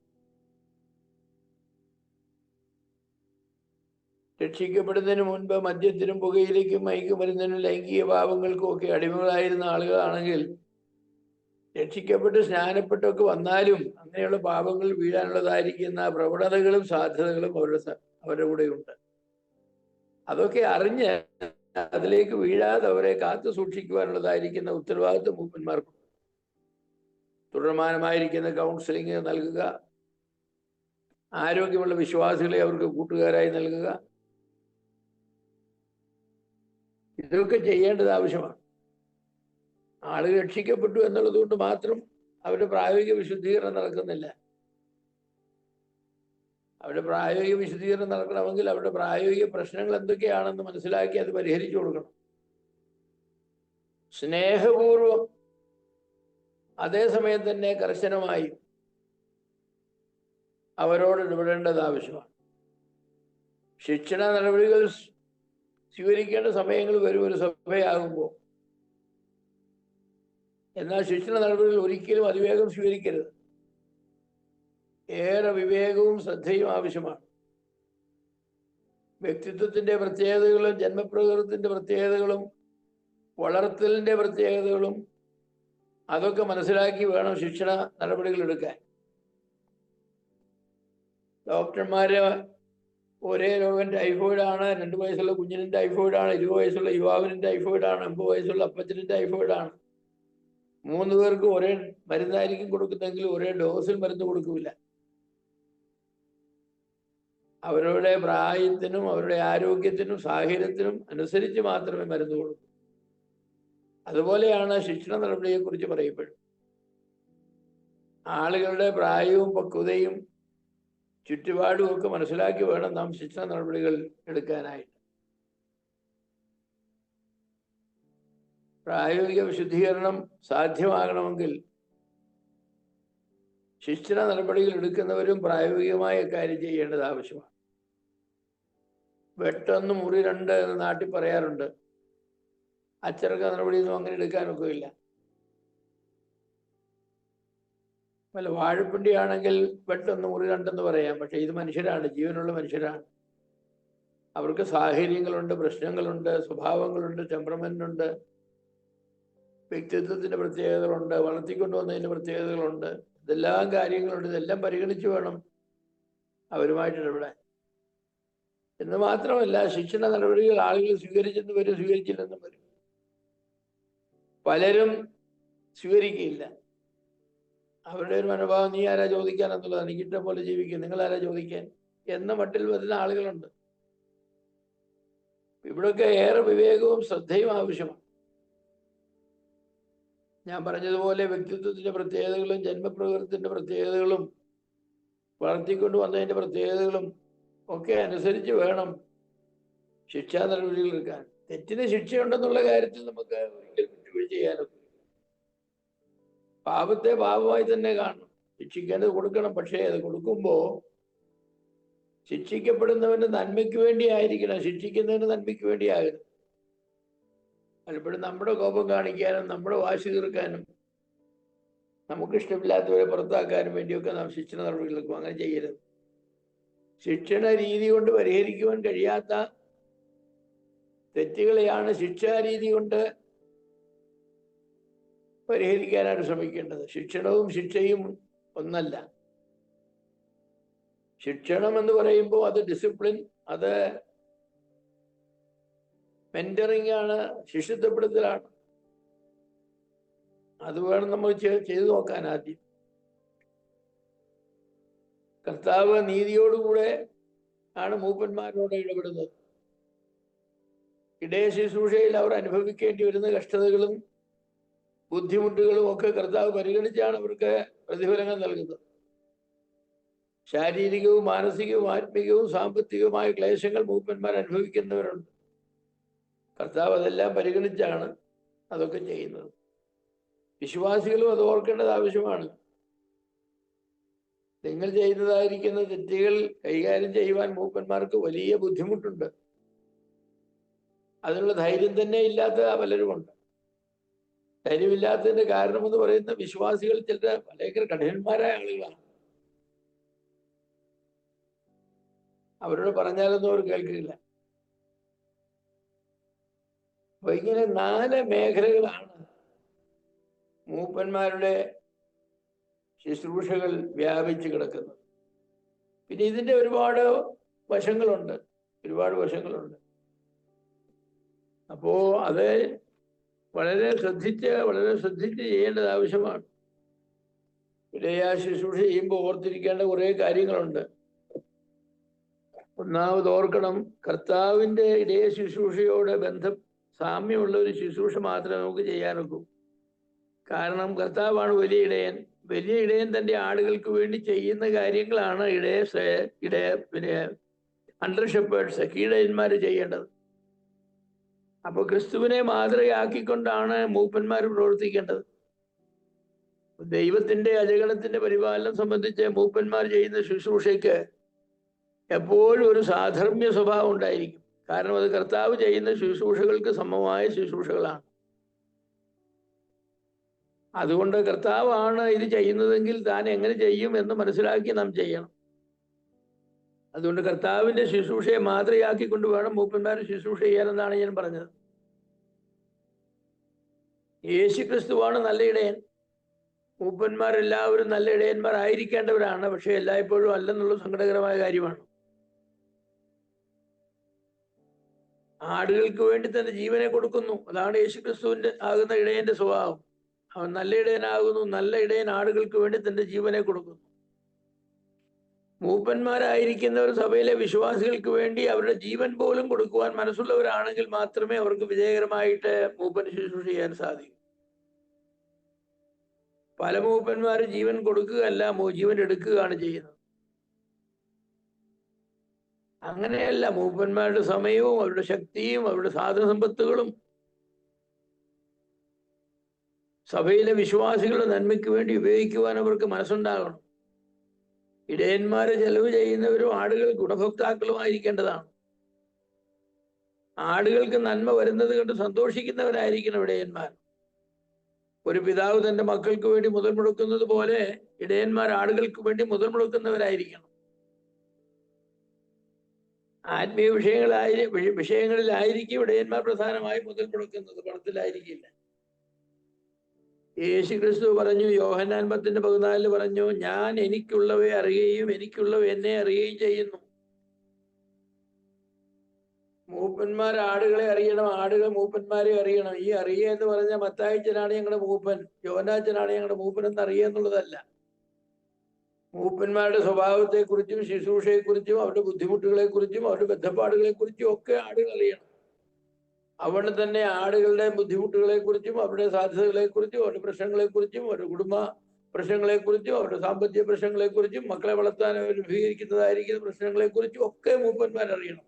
രക്ഷിക്കപ്പെടുന്നതിന് മുൻപ് മദ്യത്തിനും പുകയിലേക്കും മയക്കുമരുന്നിനും ലൈംഗിക പാപങ്ങൾക്കും ഒക്കെ അടിമകളായിരുന്ന ആളുകളാണെങ്കിൽ രക്ഷിക്കപ്പെട്ട് സ്നാനപ്പെട്ടൊക്കെ വന്നാലും അങ്ങനെയുള്ള പാപങ്ങൾ വീഴാനുള്ളതായിരിക്കുന്ന പ്രവണതകളും സാധ്യതകളും അവരുടെ കൂടെയുണ്ട്. അതൊക്കെ അറിഞ്ഞ് അതിലേക്ക് വീഴാതെ അവരെ കാത്തു സൂക്ഷിക്കുവാനുള്ളതായിരിക്കുന്ന ഉത്തരവാദിത്വം മൂപ്പന്മാർക്കും. തുടർമാനമായിരിക്കുന്ന കൗൺസിലിംഗ് നൽകുക, ആരോഗ്യമുള്ള വിശ്വാസികളെ അവർക്ക് കൂട്ടുകാരായി നൽകുക, ഇതൊക്കെ ചെയ്യേണ്ടത് ആവശ്യമാണ്. ആളുകൾ രക്ഷിക്കപ്പെട്ടു എന്നുള്ളത് കൊണ്ട് മാത്രം അവരുടെ പ്രായോഗിക വിശുദ്ധീകരണം നടക്കുന്നില്ല. അവരുടെ പ്രായോഗിക വിശുദ്ധീകരണം നടക്കണമെങ്കിൽ അവരുടെ പ്രായോഗിക പ്രശ്നങ്ങൾ എന്തൊക്കെയാണെന്ന് മനസ്സിലാക്കി അത് പരിഹരിച്ചു കൊടുക്കണം. സ്നേഹപൂർവം, അതേസമയം തന്നെ കർശനമായി അവരോട് ഇടപെടേണ്ടത് ആവശ്യമാണ്. ശിക്ഷണ നടപടികൾ സ്വീകരിക്കേണ്ട സമയങ്ങൾ വരും ഒരു സഭയാകുമ്പോൾ. എന്നാൽ ശിക്ഷണ നടപടികൾ ഒരിക്കലും അതിവേഗം സ്വീകരിക്കരുത്. ഏറെ വിവേകവും ശ്രദ്ധയും ആവശ്യമാണ്. വ്യക്തിത്വത്തിന്റെ പ്രത്യേകതകളും ജന്മപ്രകൃതത്തിന്റെ പ്രത്യേകതകളും വളർത്തലിന്റെ പ്രത്യേകതകളും അതൊക്കെ മനസ്സിലാക്കി വേണം ശിക്ഷണ നടപടികൾ എടുക്കാൻ. ഡോക്ടർമാര് ഒരേ രോഗം ടൈഫോയിഡാണ്, 2 വയസ്സുള്ള കുഞ്ഞിനും ടൈഫോയിഡാണ്, 20 വയസ്സുള്ള യുവാവിനും ടൈഫോയിഡാണ്, 50 വയസ്സുള്ള അപ്പച്ചനും ടൈഫോയിഡാണ്, 3 പേർക്കും ഒരേ മരുന്നായിരിക്കും കൊടുക്കുന്നെങ്കിൽ ഒരേ ഡോസിൽ മരുന്ന് കൊടുക്കില്ല. അവരുടെ പ്രായത്തിനും അവരുടെ ആരോഗ്യത്തിനും സാഹചര്യത്തിനും അനുസരിച്ച് മാത്രമേ മരുന്ന് കൊടുക്കൂ. അതുപോലെയാണ് ശിക്ഷണ നടപടിയെക്കുറിച്ച് പറയപ്പെടുന്നത്. ആളുകളുടെ പ്രായവും പക്വതയും ചുറ്റുപാടും ഒക്കെ മനസ്സിലാക്കി വേണം നാം ശിക്ഷണ നടപടികൾ എടുക്കാനായിട്ട്. പ്രായോഗിക വിശുദ്ധീകരണം സാധ്യമാകണമെങ്കിൽ ശിക്ഷണ നടപടികൾ എടുക്കുന്നവരും പ്രായോഗികമായ കാര്യം ചെയ്യേണ്ടത് ആവശ്യമാണ്. വെട്ടൊന്ന് മുറി 2 എന്ന് നാട്ടിൽ പറയാറുണ്ട്. അച്ചടക്ക നടപടിയൊന്നും അങ്ങനെ എടുക്കാനൊക്കെ ഇല്ല. വല്ല വാഴപ്പിണ്ടിയാണെങ്കിൽ വെട്ടൊന്ന് മുറി 2 എന്ന് പറയാം. പക്ഷെ ഇത് മനുഷ്യരാണ്, ജീവനുള്ള മനുഷ്യരാണ്. അവർക്ക് സാഹചര്യങ്ങളുണ്ട്, പ്രശ്നങ്ങളുണ്ട്, സ്വഭാവങ്ങളുണ്ട്, ടെമ്പറമെന്റുണ്ട്, വ്യക്തിത്വത്തിന്റെ പ്രത്യേകതകളുണ്ട്, വളർത്തിക്കൊണ്ടുവന്നതിന്റെ പ്രത്യേകതകളുണ്ട്. ഇതെല്ലാം കാര്യങ്ങളുണ്ട്. ഇതെല്ലാം പരിഗണിച്ച് വേണം അവരുമായിട്ട് ഇടപെടാൻ. എന്ന് മാത്രമല്ല, ശിക്ഷണ നടപടികൾ ആളുകൾ സ്വീകരിച്ചെന്ന് വരും, സ്വീകരിച്ചില്ലെന്നും വരും. പലരും സ്വീകരിക്കുകയില്ല. അവരുടെ ഒരു മനോഭാവം, നീ ആരാ ചോദിക്കാൻ എന്നുള്ളത്, എനിക്കിഷ്ടം പോലെ ജീവിക്കും, നിങ്ങൾ ആരാ ചോദിക്കാൻ എന്ന മട്ടിൽ വരുന്ന ആളുകളുണ്ട്. ഇവിടെയൊക്കെ ഏറെ വിവേകവും ശ്രദ്ധയും ആവശ്യമാണ്. ഞാൻ പറഞ്ഞതുപോലെ വ്യക്തിത്വത്തിന്റെ പ്രത്യേകതകളും ജന്മപ്രകൃതത്തിന്റെ പ്രത്യേകതകളും വളർത്തിക്കൊണ്ട് വന്നതിന്റെ പ്രത്യേകതകളും ഒക്കെ അനുസരിച്ച് വേണം ശിക്ഷാ നടപടികൾ എടുക്കാൻ. തെറ്റിന് ശിക്ഷയുണ്ടെന്നുള്ള കാര്യത്തിൽ നമുക്ക് ഒരിക്കലും വിട്ടുവീഴ്ച ചെയ്യാനൊക്കെ. പാപത്തെ പാപമായി തന്നെ കാണണം, ശിക്ഷിക്കേണ്ടത് കൊടുക്കണം. പക്ഷേ അത് കൊടുക്കുമ്പോൾ ശിക്ഷിക്കപ്പെടുന്നവന്റെ നന്മയ്ക്ക് വേണ്ടി ആയിരിക്കണം, ശിക്ഷിക്കുന്നവന്റെ നന്മയ്ക്ക് വേണ്ടി ആകരുത്. പലപ്പോഴും നമ്മുടെ കോപം കാണിക്കാനും നമ്മുടെ വാശി തീർക്കാനും നമുക്കിഷ്ടമില്ലാത്തവരെ പുറത്താക്കാനും വേണ്ടിയൊക്കെ നാം ശിക്ഷണ നടപടികളെടുക്കും. അങ്ങനെ ചെയ്യരുത്. ശിക്ഷണ രീതി കൊണ്ട് പരിഹരിക്കുവാൻ കഴിയാത്ത തെറ്റുകളെയാണ് ശിക്ഷാരീതി കൊണ്ട് പരിഹരിക്കാനാണ് ശ്രമിക്കേണ്ടത്. ശിക്ഷണവും ശിക്ഷയും ഒന്നല്ല. ശിക്ഷണം എന്ന് പറയുമ്പോൾ അത് ഡിസിപ്ലിൻ, അത് മെന്ററിംഗ് ആണ്, ശിഷ്യത്വപ്പെടുത്തലാണ്. അത് വേണം നമ്മൾ ചെയ്തു നോക്കാൻ. ആദ്യം കർത്താവ് നീതിയോടുകൂടെ ആണ് മൂപ്പന്മാരോട് ഇടപെടുന്നത്. ഇടയ ശുശ്രൂഷയിൽ അവർ അനുഭവിക്കേണ്ടി വരുന്ന കഷ്ടതകളും ബുദ്ധിമുട്ടുകളും ഒക്കെ കർത്താവ് പരിഗണിച്ചാണ് അവർക്ക് പ്രതിഫലങ്ങൾ നൽകുന്നത്. ശാരീരികവും മാനസികവും ആത്മീയവും സാമ്പത്തികവുമായ ക്ലേശങ്ങൾ മൂപ്പന്മാർ അനുഭവിക്കുന്നവരുണ്ട്. കർത്താവ് അതെല്ലാം പരിഗണിച്ചാണ് അതൊക്കെ ചെയ്യുന്നത്. വിശ്വാസികളും അത് ഓർക്കേണ്ടത് ആവശ്യമാണ്. നിങ്ങൾ ചെയ്യുന്നതായിരിക്കുന്ന തെറ്റുകൾ കൈകാര്യം ചെയ്യുവാൻ മൂപ്പന്മാർക്ക് വലിയ ബുദ്ധിമുട്ടുണ്ട്. അതിനുള്ള ധൈര്യം തന്നെ ഇല്ലാത്ത പലരുമുണ്ട്. ധൈര്യമില്ലാത്തതിന്റെ കാരണമെന്ന് പറയുന്ന വിശ്വാസികൾ ചില ഭയങ്കര കഠിനന്മാരായ ആളുകളാണ്. അവരോട് പറഞ്ഞാലൊന്നും അവർ കേൾക്കില്ല. അപ്പൊ ഇങ്ങനെ 4 മേഖലകളാണ് മൂപ്പന്മാരുടെ ശുശ്രൂഷകൾ വ്യാപിച്ചു കിടക്കുന്നത്. പിന്നെ ഇതിന്റെ ഒരുപാട് വശങ്ങളുണ്ട്. അപ്പോ അത് വളരെ ശ്രദ്ധിച്ച് ചെയ്യേണ്ടത് ആവശ്യമാണ്. ഇടയ ശുശ്രൂഷ ചെയ്യുമ്പോൾ ഓർത്തിരിക്കേണ്ട കുറെ കാര്യങ്ങളുണ്ട്. ഒന്നാമത് ഓർക്കണം, കർത്താവിന്റെ ഇടയ ശുശ്രൂഷയോട് സാമ്യമുള്ള ഒരു ശുശ്രൂഷ മാത്രമേ നമുക്ക് ചെയ്യാനൊക്കൂ. കാരണം കർത്താവാണ് വലിയ ഇടയൻ. വലിയ ഇടയൻ തന്റെ ആളുകൾക്ക് വേണ്ടി ചെയ്യുന്ന കാര്യങ്ങളാണ് അണ്ടർ ഷെപ്പേർഡ്സ്, കീഴയന്മാര് ചെയ്യേണ്ടത്. അപ്പൊ ക്രിസ്തുവിനെ മാതൃകയാക്കിക്കൊണ്ടാണ് മൂപ്പന്മാർ പ്രവർത്തിക്കേണ്ടത്. ദൈവത്തിന്റെ അജഗണത്തിന്റെ പരിപാലനം സംബന്ധിച്ച് മൂപ്പന്മാർ ചെയ്യുന്ന ശുശ്രൂഷയ്ക്ക് എപ്പോഴും ഒരു സാധർമ്മ്യ സ്വഭാവം ഉണ്ടായിരിക്കും. കാരണം അത് കർത്താവ് ചെയ്യുന്ന ശുശ്രൂഷകൾക്ക് സമമായ ശുശ്രൂഷകളാണ്. അതുകൊണ്ട് കർത്താവാണ് ഇത് ചെയ്യുന്നതെങ്കിൽ താൻ എങ്ങനെ ചെയ്യും എന്ന് മനസ്സിലാക്കി നാം ചെയ്യണം. അതുകൊണ്ട് കർത്താവിന്റെ ശുശ്രൂഷയെ മാതൃകയാക്കിക്കൊണ്ട് വേണം മൂപ്പന്മാർ ശുശ്രൂഷ ചെയ്യാനെന്നാണ് ഞാൻ പറഞ്ഞത്. യേശു ക്രിസ്തുവാണ് നല്ല ഇടയൻ. മൂപ്പന്മാരെല്ലാവരും നല്ല ഇടയന്മാർ ആയിരിക്കേണ്ടവരാണ്. പക്ഷെ എല്ലായ്പ്പോഴും അല്ലെന്നുള്ള സങ്കടകരമായ കാര്യമാണ്. ആടുകൾക്ക് വേണ്ടി തന്റെ ജീവനെ കൊടുക്കുന്നു. അതാണ് യേശു ക്രിസ്തുവിന്റെ ആകുന്ന ഇടയന്റെ സ്വഭാവം. അവൻ നല്ല ഇടയനാകുന്നു. നല്ല ഇടയൻ ആടുകൾക്ക് വേണ്ടി തന്റെ ജീവനെ കൊടുക്കുന്നു. മൂപ്പന്മാരായിരിക്കുന്നവർ സഭയിലെ വിശ്വാസികൾക്ക് വേണ്ടി അവരുടെ ജീവൻ പോലും കൊടുക്കുവാൻ മനസ്സുള്ളവരാണെങ്കിൽ മാത്രമേ അവർക്ക് വിജയകരമായിട്ട് മൂപ്പൻ ശുശ്രൂഷ ചെയ്യാൻ സാധിക്കൂ. പല മൂപ്പന്മാർ ജീവൻ കൊടുക്കുകയല്ല, ജീവൻ എടുക്കുകയാണ് ചെയ്യുന്നത്. അങ്ങനെയല്ല. മൂപ്പന്മാരുടെ സമയവും അവരുടെ ശക്തിയും അവരുടെ സാധനസമ്പത്തുകളും സഭയിലെ വിശ്വാസികളുടെ നന്മയ്ക്ക് വേണ്ടി ഉപയോഗിക്കുവാൻ അവർക്ക് മനസ്സുണ്ടാകണം. ഇടയന്മാരെ ചെലവ് ചെയ്യുന്നവരും ആടുകൾ ഗുണഭോക്താക്കളുമായിരിക്കേണ്ടതാണ്. ആടുകൾക്ക് നന്മ വരുന്നത് കണ്ട് സന്തോഷിക്കുന്നവരായിരിക്കണം ഇടയന്മാർ. ഒരു പിതാവ് തന്റെ മക്കൾക്ക് വേണ്ടി മുതൽ മുടക്കുന്നത് പോലെ ഇടയന്മാർ ആടുകൾക്ക് വേണ്ടി മുതൽ മുടക്കുന്നവരായിരിക്കണം. ആത്മീയ വിഷയങ്ങളിലായിരിക്കും ഇടയന്മാർ പ്രധാനമായി മുതൽ മുടക്കുന്നത്, പണത്തിലായിരിക്കില്ല. യേശു ക്രിസ്തു പറഞ്ഞു, യോഹന്നാൻ 10:14 പറഞ്ഞു, ഞാൻ എനിക്കുള്ളവയെ അറിയുകയും എനിക്കുള്ളവ എന്നെ അറിയുകയും ചെയ്യുന്നു. മൂപ്പന്മാർ ആടുകളെ അറിയണം, ആടുകൾ മൂപ്പന്മാരെ അറിയണം. ഈ അറിയുക എന്ന് പറഞ്ഞാൽ മത്തായിച്ചനാണ് ഞങ്ങളുടെ മൂപ്പൻ, യോഹന്നാച്ചനാണ് ഞങ്ങളുടെ മൂപ്പൻ എന്ന് അറിയുക എന്നുള്ളതല്ല. മൂപ്പന്മാരുടെ സ്വഭാവത്തെക്കുറിച്ചും ശുശ്രൂഷയെക്കുറിച്ചും അവരുടെ ബുദ്ധിമുട്ടുകളെക്കുറിച്ചും അവരുടെ ബന്ധപ്പാടുകളെക്കുറിച്ചും ഒക്കെ ആടുകൾ അറിയണം. അവിടെ തന്നെ ആടുകളുടെ ബുദ്ധിമുട്ടുകളെക്കുറിച്ചും അവരുടെ സാധ്യതകളെക്കുറിച്ചും അവരുടെ പ്രശ്നങ്ങളെക്കുറിച്ചും അവരുടെ കുടുംബ പ്രശ്നങ്ങളെക്കുറിച്ചും അവരുടെ സാമ്പത്തിക പ്രശ്നങ്ങളെക്കുറിച്ചും മക്കളെ വളർത്താൻ അവർ അഭിമുഖീകരിക്കുന്നതായിരിക്കുന്ന പ്രശ്നങ്ങളെക്കുറിച്ചും ഒക്കെ മൂപ്പന്മാരറിയണം.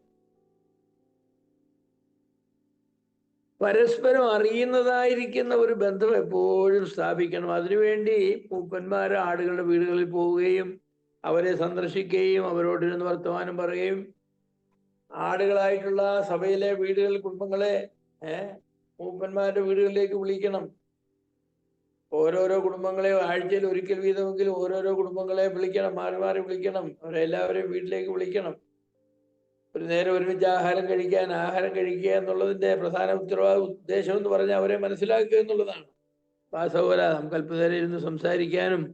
പരസ്പരം അറിയുന്നതായിരിക്കുന്ന ഒരു ബന്ധം എപ്പോഴും സ്ഥാപിക്കണം. അതിനുവേണ്ടി മൂപ്പന്മാർ ആടുകളുടെ വീടുകളിൽ പോവുകയും അവരെ സന്ദർശിക്കുകയും അവരോടിരുന്ന് വർത്തമാനം പറയുകയും ആടുകളായിട്ടുള്ള സഭയിലെ വീടുകളിൽ കുടുംബങ്ങളെ മൂപ്പന്മാരുടെ വീടുകളിലേക്ക് വിളിക്കണം. ഓരോരോ കുടുംബങ്ങളെ ആഴ്ചയിൽ ഒരിക്കൽ വീതമെങ്കിലും ഓരോരോ കുടുംബങ്ങളെ വിളിക്കണം, മാറി മാറി വിളിക്കണം. അവരെല്ലാവരെയും വീട്ടിലേക്ക് വിളിക്കണം. ഒരു നേരം ഒരുമിച്ച് ആഹാരം കഴിക്കുക എന്നുള്ളതിന്റെ പ്രധാന ഉദ്ദേശം എന്ന് പറഞ്ഞാൽ അവരെ മനസ്സിലാക്കുക എന്നുള്ളതാണ്. വാസവര നമുക്ക് അല്പനേരം ഇരുന്ന് സംസാരിക്കാനും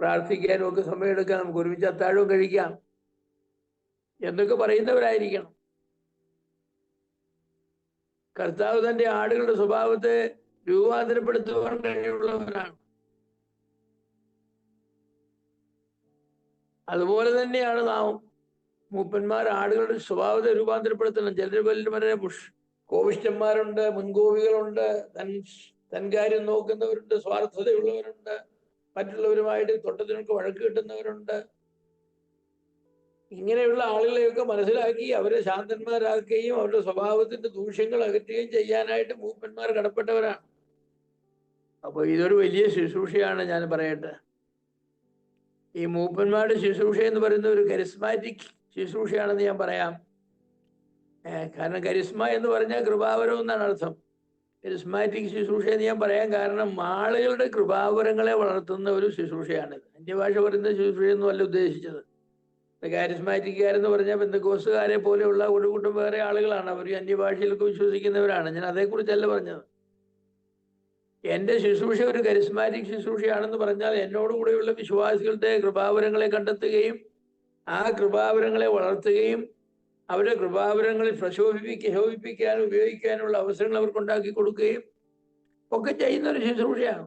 പ്രാർത്ഥിക്കാനും ഒക്കെ സമയമെടുക്കാം, നമുക്ക് ഒരുമിച്ച് അത്താഴവും കഴിക്കാം എന്നൊക്കെ പറയുന്നവരായിരിക്കണം. കർത്താവ് തന്റെ ആടുകളുടെ സ്വഭാവത്തെ രൂപാന്തരപ്പെടുത്തുവാൻ കഴിവുള്ളവരാണ്. അതുപോലെ തന്നെയാണ് നാം. മൂപ്പന്മാർ ആടുകളുടെ സ്വഭാവത്തെ രൂപാന്തരപ്പെടുത്തണം. ചിലർ വരെ കോപിഷ്ഠന്മാരുണ്ട്, മുൻകോപികളുണ്ട്, തൻ കാര്യം നോക്കുന്നവരുണ്ട്, സ്വാർത്ഥതയുള്ളവരുണ്ട്, മറ്റുള്ളവരുമായിട്ട് തൊട്ടത്തിനൊക്കെ വഴക്ക് കിട്ടുന്നവരുണ്ട്. ഇങ്ങനെയുള്ള ആളുകളെയൊക്കെ മനസ്സിലാക്കി അവരെ ശാന്തന്മാരാക്കുകയും അവരുടെ സ്വഭാവത്തിന്റെ ദൂഷ്യങ്ങൾ അകറ്റുകയും ചെയ്യാനായിട്ട് മൂപ്പന്മാർ കടപ്പെട്ടവരാണ്. അപ്പൊ ഇതൊരു വലിയ ശുശ്രൂഷയാണ്. ഞാൻ പറയട്ടെ, ഈ മൂപ്പന്മാരുടെ ശുശ്രൂഷ എന്ന് പറയുന്ന ഒരു കരിസ്മാറ്റിക് ശുശ്രൂഷയാണെന്ന് ഞാൻ പറയാം. കാരണം കരിസ്മ എന്ന് പറഞ്ഞാൽ കൃപാവരം എന്നാണ് അർത്ഥം. കരിസ്മാറ്റിക് ശുശ്രൂഷ എന്ന് ഞാൻ പറയാൻ കാരണം ആളുകളുടെ കൃപാവരങ്ങളെ വളർത്തുന്ന ഒരു ശുശ്രൂഷയാണിത്. അന്യഭാഷ പറയുന്ന ശുശ്രൂഷയൊന്നും അല്ല ഉദ്ദേശിച്ചത്. കാരിസ്മാറ്റിക്കാരെന്ന് പറഞ്ഞാൽ പെന്തക്കോസ്തുകാരെ പോലെയുള്ള ഒരു കൂട്ടം വേറെ ആളുകളാണ്. അവർ അന്യഭാഷയിലൊക്കെ വിശ്വസിക്കുന്നവരാണ്. ഞാൻ അതേക്കുറിച്ചല്ല പറഞ്ഞത്. എൻ്റെ ശുശ്രൂഷ ഒരു കരിസ്മാറ്റിക് ശുശ്രൂഷയാണെന്ന് പറഞ്ഞാൽ എന്നോടുകൂടെയുള്ള വിശ്വാസികളുടെ കൃപാവരങ്ങളെ കണ്ടെത്തുകയും ആ കൃപാവരങ്ങളെ വളർത്തുകയും അവരുടെ കൃപാവരങ്ങളിൽ ശോഭിപ്പിക്കാനും ഉപയോഗിക്കാനുള്ള അവസരങ്ങൾ അവർക്ക് ഉണ്ടാക്കി കൊടുക്കുകയും ഒക്കെ ചെയ്യുന്ന ഒരു ശുശ്രൂഷയാണ്.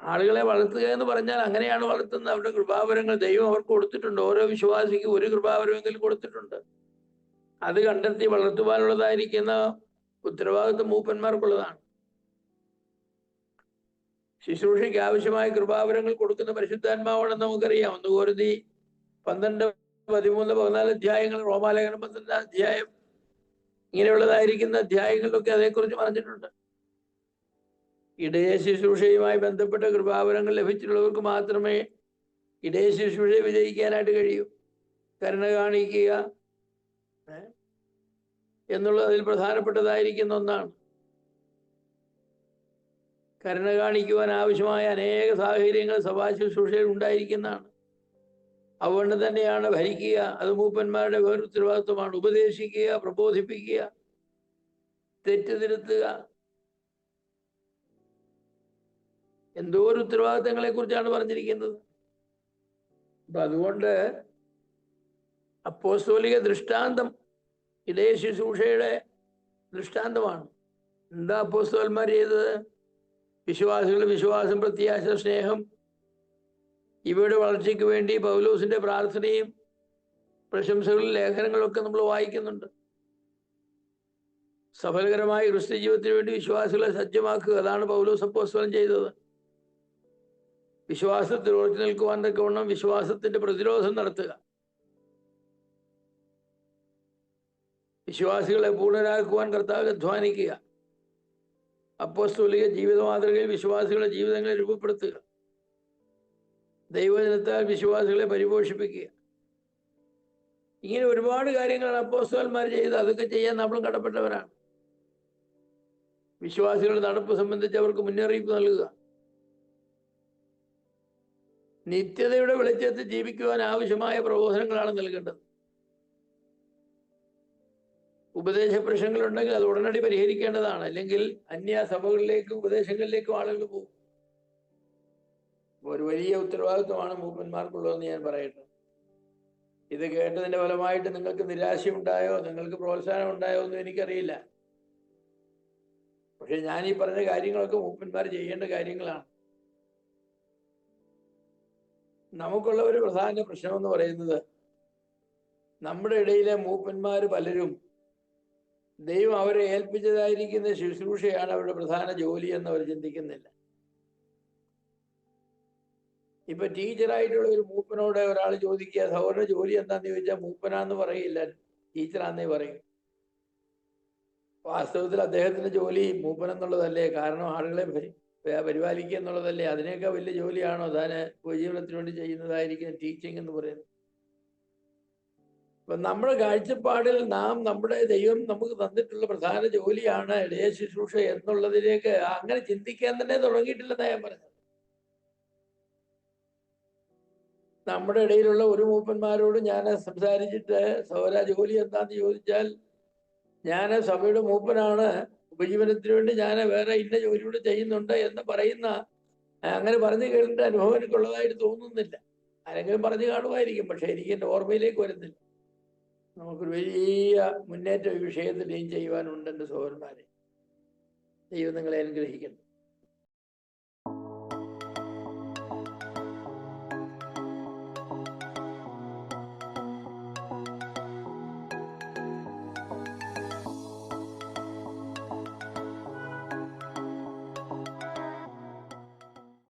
ആളുകളെ വളർത്തുക എന്ന് പറഞ്ഞാൽ അങ്ങനെയാണ് വളർത്തുന്നത്. അവരുടെ കൃപാവരങ്ങൾ ദൈവം അവർക്ക് കൊടുത്തിട്ടുണ്ട്. ഓരോ വിശ്വാസിക്കും ഒരു കൃപാവരമെങ്കിലും കൊടുത്തിട്ടുണ്ട്. അത് കണ്ടെത്തി വളർത്തുവാനുള്ളതായിരിക്കുന്ന ഉത്തരവാദിത്വം മൂപ്പന്മാർക്കുള്ളതാണ്. ശുശ്രൂഷയ്ക്ക് ആവശ്യമായ കൃപാവരങ്ങൾ കൊടുക്കുന്ന പരിശുദ്ധാത്മാവാണെന്ന് നമുക്കറിയാം. 1 കൊരിന്ത്യർ 12, 13, 14 അധ്യായങ്ങൾ, റോമാലേഖനം 12 അധ്യായം, ഇങ്ങനെയുള്ളതായിരിക്കുന്ന അധ്യായങ്ങളിലൊക്കെ അതേക്കുറിച്ച് പറഞ്ഞിട്ടുണ്ട്. ഇടയ ശുശ്രൂഷയുമായി ബന്ധപ്പെട്ട കൃപാവരങ്ങൾ ലഭിച്ചിട്ടുള്ളവർക്ക് മാത്രമേ ഇടയ ശുശ്രൂഷയെ വിജയിക്കാനായിട്ട് കഴിയൂ. കരുണ കാണിക്കുക എന്നുള്ളത് അതിൽ പ്രധാനപ്പെട്ടതായിരിക്കുന്ന ഒന്നാണ്. കരുണ കാണിക്കുവാൻ ആവശ്യമായ അനേക സാഹചര്യങ്ങൾ സഭാ ശുശ്രൂഷയിൽ ഉണ്ടായിരിക്കുന്നതാണ്. അതുകൊണ്ട് തന്നെയാണ് ഭരിക്കുക. അത് മൂപ്പന്മാരുടെ വേറെ ഉത്തരവാദിത്വമാണ്. ഉപദേശിക്കുക, പ്രബോധിപ്പിക്കുക, തെറ്റ് തിരുത്തുക. എന്തോ ഒരു ഉത്തരവാദിത്തങ്ങളെ കുറിച്ചാണ് പറഞ്ഞിരിക്കുന്നത്. അപ്പൊ അതുകൊണ്ട് അപ്പോസ്തോലിക ദൃഷ്ടാന്തം ഇടയ ശുശ്രൂഷയുടെ ദൃഷ്ടാന്തമാണ്. എന്താ അപ്പോസ്തലന്മാർ ചെയ്തത്? വിശ്വാസികളുടെ വിശ്വാസം, പ്രത്യാശ, സ്നേഹം ഇവയുടെ വളർച്ചയ്ക്ക് വേണ്ടി പൗലോസിന്റെ പ്രാർത്ഥനയും പ്രശംസകളും ലേഖനങ്ങളൊക്കെ നമ്മൾ വായിക്കുന്നുണ്ട്. സഫലകരമായ ക്രിസ്ത്യ ജീവിതത്തിന് വേണ്ടി വിശ്വാസികളെ സജ്ജമാക്കുക, അതാണ് പൗലോസ് അപ്പോസ്തലൻ ചെയ്തത്. വിശ്വാസത്തിൽ ഉറച്ചു നിൽക്കുവാൻ തക്കവണ്ണം വിശ്വാസത്തിന്റെ പ്രതിരോധം നടത്തുക, വിശ്വാസികളെ പൂർണ്ണരാക്കുവാൻ കർത്താവ് അധ്വാനിക്കുക, അപ്പോസ്തലിക ജീവിത മാതൃകയിൽ വിശ്വാസികളുടെ ജീവിതങ്ങളെ രൂപപ്പെടുത്തുക, ദൈവജനത്താൽ വിശ്വാസികളെ പരിപോഷിപ്പിക്കുക. ഇങ്ങനെ ഒരുപാട് കാര്യങ്ങളാണ് അപ്പോസ്തലന്മാർ ചെയ്തത്. അതൊക്കെ ചെയ്യാൻ നമ്മളും കടപ്പെട്ടവരാണ്. വിശ്വാസികളുടെ നടപ്പ് സംബന്ധിച്ച് അവർക്ക് മുന്നറിയിപ്പ് നൽകുക, നിത്യതയുടെ വെളിച്ചത്തിൽ ജീവിക്കുവാൻ ആവശ്യമായ പ്രബോധനങ്ങളാണ് നൽകേണ്ടത്. ഉപദേശ പ്രശ്നങ്ങളുണ്ടെങ്കിൽ അത് ഉടനടി പരിഹരിക്കേണ്ടതാണ്. അല്ലെങ്കിൽ അന്യ സഭകളിലേക്കും ഉപദേശങ്ങളിലേക്കും ആളുകൾ പോകും. ഒരു വലിയ ഉത്തരവാദിത്വമാണ് മൂപ്പന്മാർക്കുള്ളതെന്ന് ഞാൻ പറയട്ടെ. ഇത് കേട്ടതിന്റെ ഫലമായിട്ട് നിങ്ങൾക്ക് നിരാശയുണ്ടായോ, നിങ്ങൾക്ക് പ്രോത്സാഹനം ഉണ്ടായോ എന്നും എനിക്കറിയില്ല. പക്ഷെ ഞാൻ ഈ പറഞ്ഞ കാര്യങ്ങളൊക്കെ മൂപ്പന്മാർ ചെയ്യേണ്ട കാര്യങ്ങളാണ്. നമുക്കുള്ള ഒരു പ്രധാന പ്രശ്നം എന്ന് പറയുന്നത്, നമ്മുടെ ഇടയിലെ മൂപ്പന്മാർ പലരും ദൈവം അവരെ ഏൽപ്പിച്ചതായിരിക്കുന്ന ശുശ്രൂഷയാണ് അവരുടെ പ്രധാന ജോലി എന്ന് അവർ ചിന്തിക്കുന്നില്ല. ഇപ്പൊ ടീച്ചറായിട്ടുള്ള ഒരു മൂപ്പനോട് ഒരാൾ ചോദിക്കുക, സഹോദരന്റെ ജോലി എന്താന്ന് ചോദിച്ചാൽ മൂപ്പനാന്ന് പറയില്ല, ടീച്ചറാന്നേ പറയും. വാസ്തവത്തിൽ അദ്ദേഹത്തിന്റെ ജോലി മൂപ്പൻ എന്നുള്ളതല്ലേ? കാരണം ആളുകളെ പരിപാലിക്കുക എന്നുള്ളതല്ലേ? അതിനേക്കാൾ വലിയ ജോലിയാണോ താൻ ഉപജീവനത്തിന് വേണ്ടി ചെയ്യുന്നതായിരിക്കും ടീച്ചിങ് എന്ന് പറയുന്നത്? അപ്പൊ നമ്മുടെ കാഴ്ചപ്പാടിൽ നമ്മുടെ ദൈവം നമുക്ക് തന്നിട്ടുള്ള പ്രധാന ജോലിയാണ് ഇടയ ശുശ്രൂഷ എന്നുള്ളതിലേക്ക് അങ്ങനെ ചിന്തിക്കാൻ തന്നെ തുടങ്ങിയിട്ടില്ലെന്നാണ് ഞാൻ പറഞ്ഞത്. നമ്മുടെ ഇടയിലുള്ള ഒരു മൂപ്പന്മാരോട് ഞാൻ സംസാരിച്ചിട്ട് സഹോദര ജോലി എന്താന്ന് ചോദിച്ചാൽ, ഞാൻ സഭയുടെ മൂപ്പനാണ്, ഉപജീവനത്തിന് വേണ്ടി ഞാൻ വേറെ ഇന്ന ജോലി കൂടെ ചെയ്യുന്നുണ്ട് എന്ന് പറയുന്ന, അങ്ങനെ പറഞ്ഞു കേൾക്കേണ്ട അനുഭവം എനിക്കുള്ളതായിട്ട് തോന്നുന്നില്ല. ആരെങ്കിലും പറഞ്ഞു കാണുമായിരിക്കും, പക്ഷെ എനിക്ക് എൻ്റെ ഓർമ്മയിലേക്ക് വരുന്നില്ല. നമുക്കൊരു വലിയ മുന്നേറ്റം ഈ വിഷയത്തിൽ ചെയ്യുവാനുണ്ട് എൻ്റെ സഹോദരന്മാരെ. ദൈവം നിങ്ങളെ അനുഗ്രഹിക്കുന്നു.